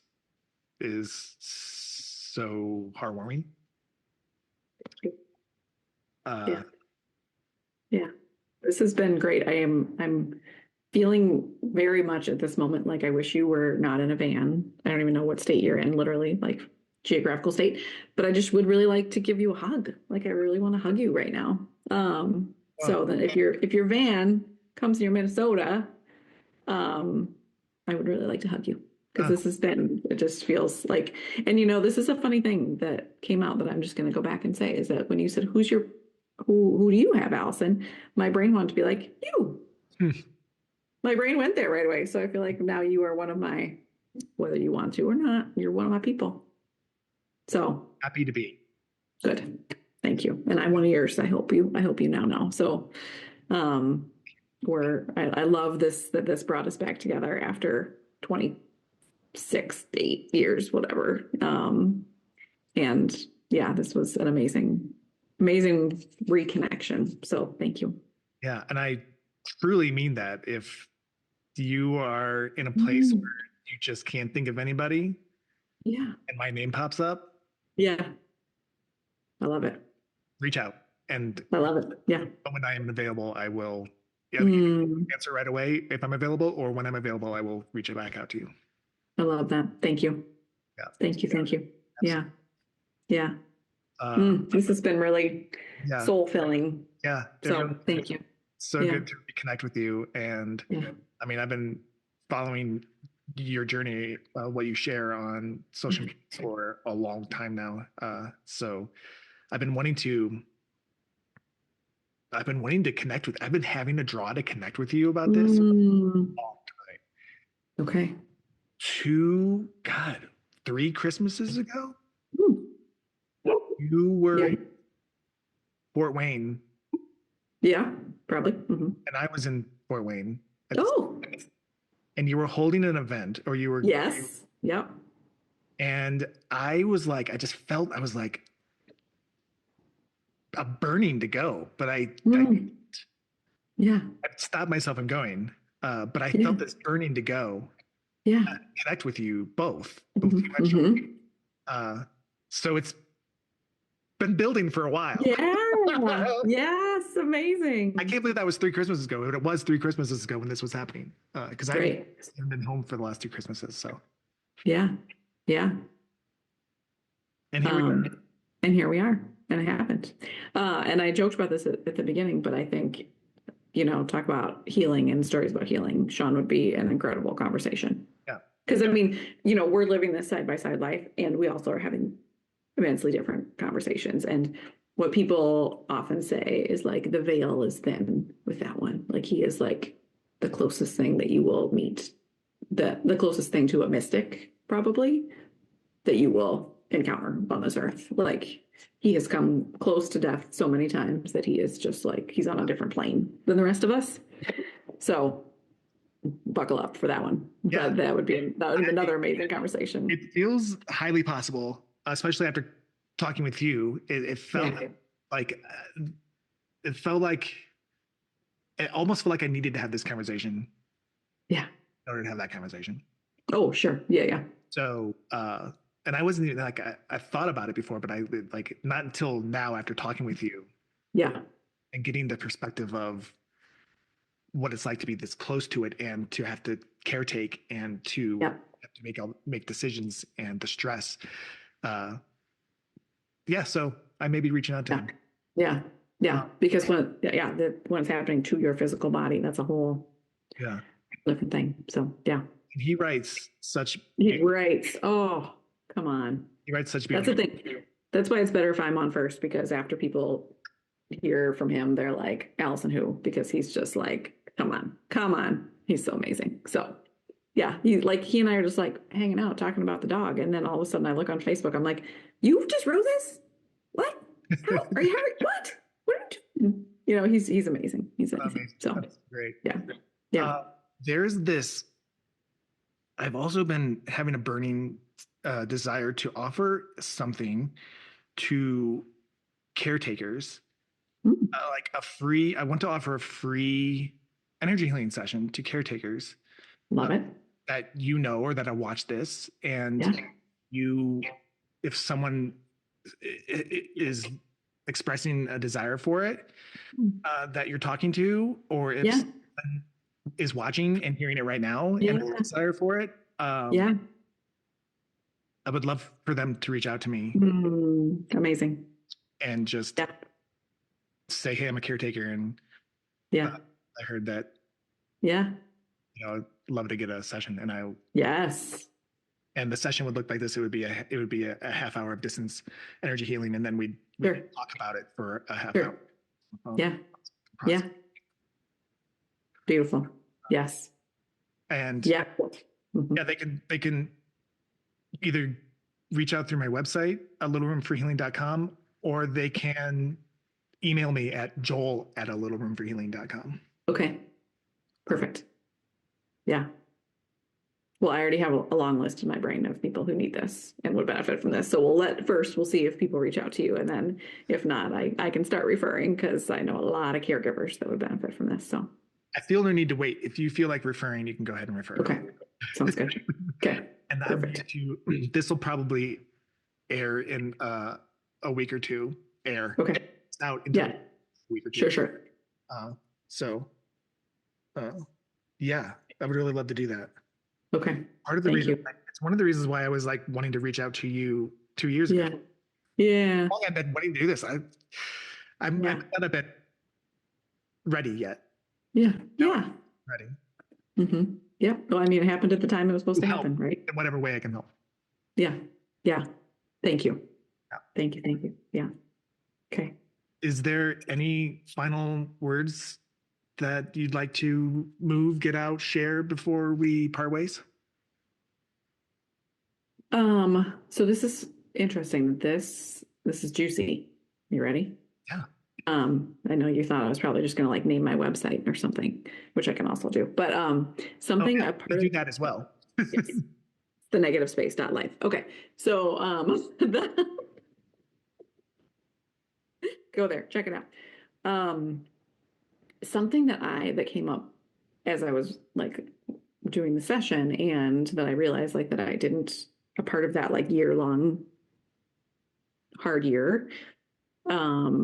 is so heartwarming. Yeah. This has been great. I'm feeling very much at this moment like I wish you were not in a van. I don't even know what state you're in, literally, like geographical state, but I just would really like to give you a hug. Like, I really want to hug you right now. So that if your van comes near Minnesota, I would really like to hug you, because it just feels like, and this is a funny thing that came out that I'm just going to go back and say, is that when you said, who do you have, Allison? My brain wanted to be like, you. My brain went there right away. So I feel like now you are one of my, whether you want to or not, you're one of my people. So happy to be. Good. Thank you. And I'm one of yours. I hope you now know. So I love this, that this brought us back together after 26, 8 years, whatever. And yeah, this was an amazing reconnection. So thank you. Yeah. And I truly mean that. If you are in a place where you just can't think of anybody, and my name pops up, I love it. Reach out. And I love it. Yeah. When I am available, I will answer right away if I'm available, or when I'm available, I will reach back out to you. I love that. Thank you. Yeah. Thank you. Thank you. Absolutely. Yeah. This has been really soul filling. Yeah. So thank you. So good to reconnect with you. And I mean, I've been following your journey, what you share on social media for a long time now. So I've been wanting to connect with, I've been having to draw to connect with you about this for a long time. Okay. 3 Christmases ago, you were in Fort Wayne. Yeah, probably. And I was in Fort Wayne. And you were holding an event, or you were. Yes. Yep. And I was like, I was like, I'm burning to go, but I stopped myself from going. But I felt this burning to go. Connect with you both too much. So it's been building for a while. Yes, amazing. I can't believe that was 3 Christmases ago, but it was 3 Christmases ago when this was happening. Because I haven't been home for the last 2 Christmases. So yeah. And here we are. And here we are. And it happened. And I joked about this at the beginning, but I think, talk about healing and stories about healing. Sean would be an incredible conversation. Yeah. Because, I mean, we're living this side by side life, and we also are having immensely different conversations. And what people often say is like the veil is thin with that one. Like he is like the closest thing that you will meet, the closest thing to a mystic probably that you will encounter on this earth. Like he has come close to death so many times that he is just like, he's on a different plane than the rest of us. So buckle up for that one. Yeah. That would be another amazing conversation. It feels highly possible, especially after talking with you. It felt like, it almost felt like I needed to have this conversation. Yeah. In order to have that conversation. Oh, sure. Yeah. Yeah. So, and I wasn't even like, I thought about it before, but I like not until now after talking with you. Yeah. And getting the perspective of what it's like to be this close to it and to have to caretake and to have to make decisions and the stress. So I may be reaching out to him. Yeah. Yeah. Because when it's happening to your physical body, that's a whole different thing. So, yeah. And he writes such. Oh, come on. He writes such. That's the thing. That's why it's better if I'm on first, because after people hear from him, they're like, Allison who? Because he's just like, come on. He's so amazing. So yeah, he and I are just like hanging out, talking about the dog. And then all of a sudden I look on Facebook, I'm like, you just wrote this? What? How are you, what? What are you doing? You know, he's amazing. He's amazing. So that's great. Yeah. Yeah. There's this, I've also been having a burning desire to offer something to caretakers. I want to offer a free energy healing session to caretakers. Love it. That or that I watch this, and if someone is expressing a desire for it, that you're talking to, or if someone is watching and hearing it right now and has a desire for it, I would love for them to reach out to me. Amazing. And just say, hey, I'm a caretaker, and I heard that. Yeah. I'd love to get a session, and and the session would look like this. It would be a half hour of distance energy healing, and then we'd talk about it for a half hour. Yeah. Beautiful. Yes. And they can either reach out through my website, alittleroomforhealing.com, or they can email me at joel@alittleroomforhealing.com. Okay. Perfect. Yeah. Well, I already have a long list in my brain of people who need this and would benefit from this. So we'll see if people reach out to you. And then if not, I can start referring, because I know a lot of caregivers that would benefit from this. So I feel no need to wait. If you feel like referring, you can go ahead and refer. Okay. Sounds good. Okay. And this will probably air in a week or two. Okay. It's out in a week or two. Sure. I would really love to do that. Okay. Part of the reason, it's one of the reasons why I was like wanting to reach out to you 2 years ago. Yeah. How long I've been wanting to do this. I'm not a bit ready yet. Yeah. Ready. Mm-hmm. Yeah. Well, I mean, it happened at the time it was supposed to happen, right? In whatever way I can help. Yeah. Thank you. Thank you. Yeah. Okay. Is there any final words that you'd like to get out, share before we part ways? So this is interesting. This is juicy. You ready? Yeah. I know you thought I was probably just going to like name my website or something, which I can also do, but something I do that as well. Yes. The negative space.life. Okay. So go there, check it out. Something that came up as I was like doing the session, and that I realized like that I didn't, a part of that like year-long hard year, a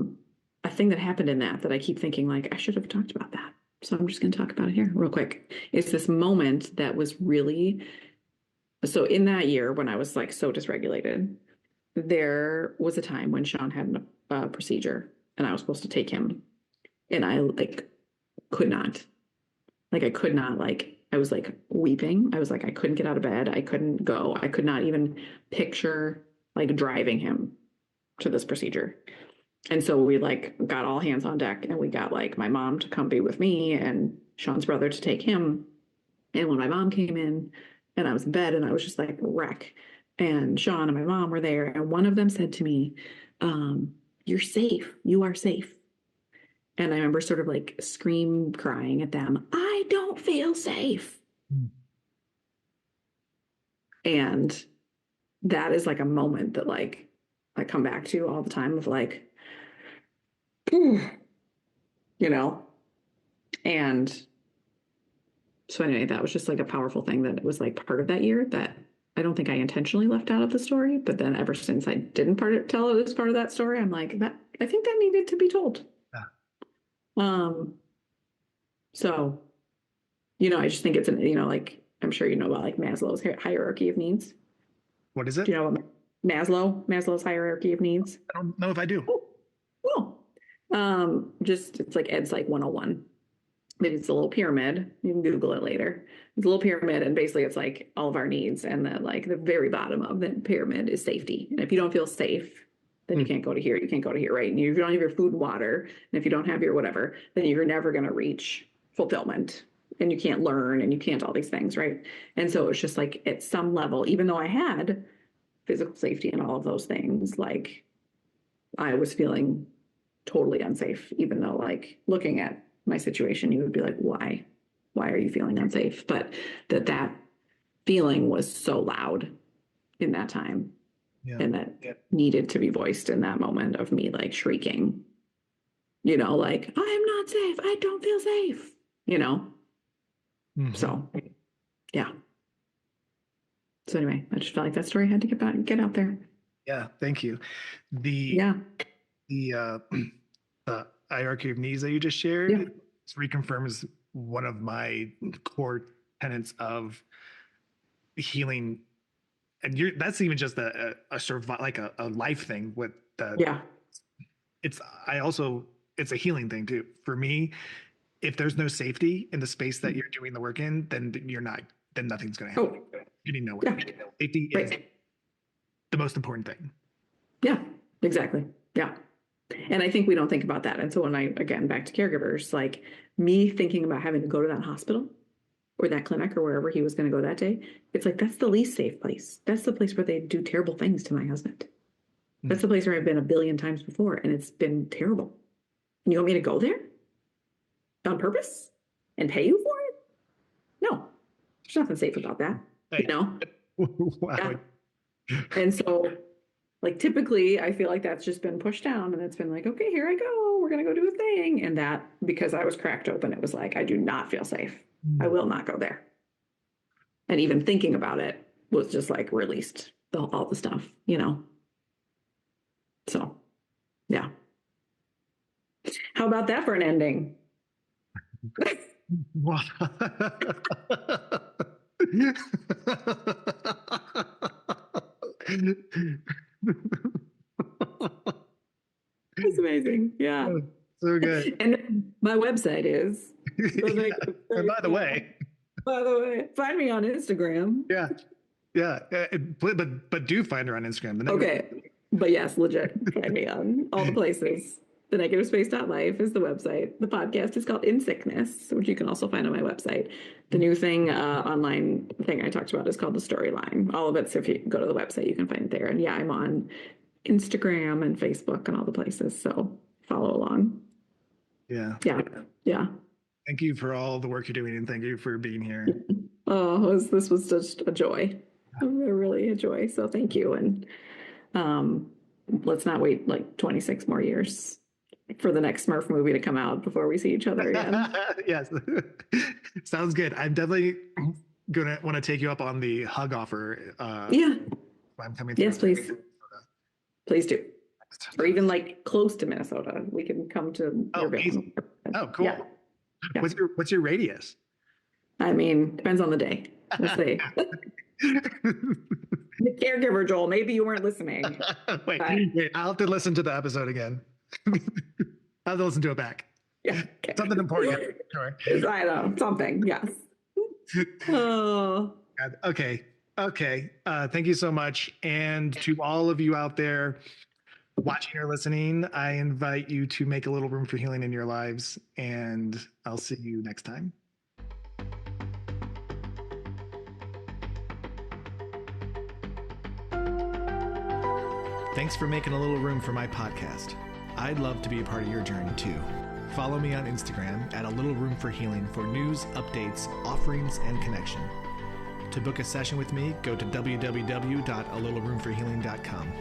thing that happened in that I keep thinking like I should have talked about that. So I'm just going to talk about it here real quick. It's this moment that was really, so in that year when I was like so dysregulated, there was a time when Sean had a procedure and I was supposed to take him, and I like could not, I was like weeping. I was like, I couldn't get out of bed. I couldn't go. I could not even picture like driving him to this procedure. And so we like got all hands on deck, and we got like my mom to come be with me and Sean's brother to take him. And when my mom came in and I was in bed and I was just like a wreck, and Sean and my mom were there, and one of them said to me, "You're safe. You are safe." And I remember sort of like scream crying at them, "I don't feel safe." And that is like a moment that like I come back to all the time of like, you know, and so anyway, that was just like a powerful thing that was like part of that year that I don't think I intentionally left out of the story. But then ever since I didn't tell it as part of that story, I'm like, that I think that needed to be told. Yeah. So, I just think it's like I'm sure you know about like Maslow's hierarchy of needs. What is it? Do you know about Maslow's hierarchy of needs? I don't know if I do. Just it's like Ed Psych 101. Maybe it's a little pyramid. You can Google it later. It's a little pyramid, and basically it's like all of our needs, and then like the very bottom of the pyramid is safety. And if you don't feel safe, then you can't go to here. You can't go to here, right? And if you don't have your food and water, and if you don't have your whatever, then you're never going to reach fulfillment, and you can't learn, and you can't all these things, right? And so it's just like at some level, even though I had physical safety and all of those things, like I was feeling totally unsafe, even though like looking at my situation, you would be like, why are you feeling unsafe? But that feeling was so loud in that time, and that needed to be voiced in that moment of me like shrieking, like, I'm not safe. I don't feel safe, So yeah. So anyway, I just felt like that story had to get out there. Yeah. Thank you. The hierarchy of needs that you just shared reconfirms one of my core tenets of healing, and that's even just a like a life thing with the it's a healing thing too for me. If there's no safety in the space that you're doing the work in, then nothing's going to happen. You need nowhere. Safety is the most important thing. Yeah, exactly. Yeah. And I think we don't think about that. And so when again, back to caregivers, like me thinking about having to go to that hospital or that clinic or wherever he was going to go that day, it's like, that's the least safe place. That's the place where they do terrible things to my husband. That's the place where I've been a billion times before, and it's been terrible. And you want me to go there on purpose and pay you for it? No, there's nothing safe about that, Wow. Yeah. And so like typically I feel like that's just been pushed down, and it's been like, okay, here I go. We're going to go do a thing. And that, because I was cracked open, it was like, I do not feel safe. I will not go there. And even thinking about it was just like released all the stuff, So yeah. How about that for an ending? It's amazing. Yeah. Oh, so good. And my website is. And by the way, find me on Instagram. Yeah. But do find her on Instagram. Okay. But yes, legit. Find me on all the places. The Negative Space.life is the website. The podcast is called In Sickness, which you can also find on my website. The new thing, online thing I talked about is called The Storyline. All of it, so if you go to the website, you can find it there. And yeah, I'm on Instagram and Facebook and all the places, so follow along. Yeah. Thank you for all the work you're doing, and thank you for being here. Oh, this was just a joy. Really a joy. So thank you. And let's not wait like 26 more years for the next Smurf movie to come out before we see each other again. Yes. Sounds good. I'm definitely gonna want to take you up on the hug offer. I'm coming. Yes, please. Please do. Or even like close to Minnesota. We can come to your village. Oh, cool. Yeah. What's your radius? I mean, depends on the day. Let's see. The caregiver, Joel. Maybe you weren't listening. Wait, I'll have to listen to the episode again. I'll have to listen to it back. Yeah. Okay. Something important. Sure. I know. Something. Yes. Oh. Okay. Thank you so much. And to all of you out there, watching or listening, I invite you to make a little room for healing in your lives, and I'll see you next time. Thanks for making a little room for my podcast. I'd love to be a part of your journey too. Follow me on Instagram at A Little Room for Healing for news, updates, offerings, and connection. To book a session with me, go to www.alittleroomforhealing.com.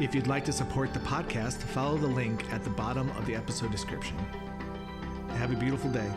If you'd like to support the podcast, follow the link at the bottom of the episode description. Have a beautiful day.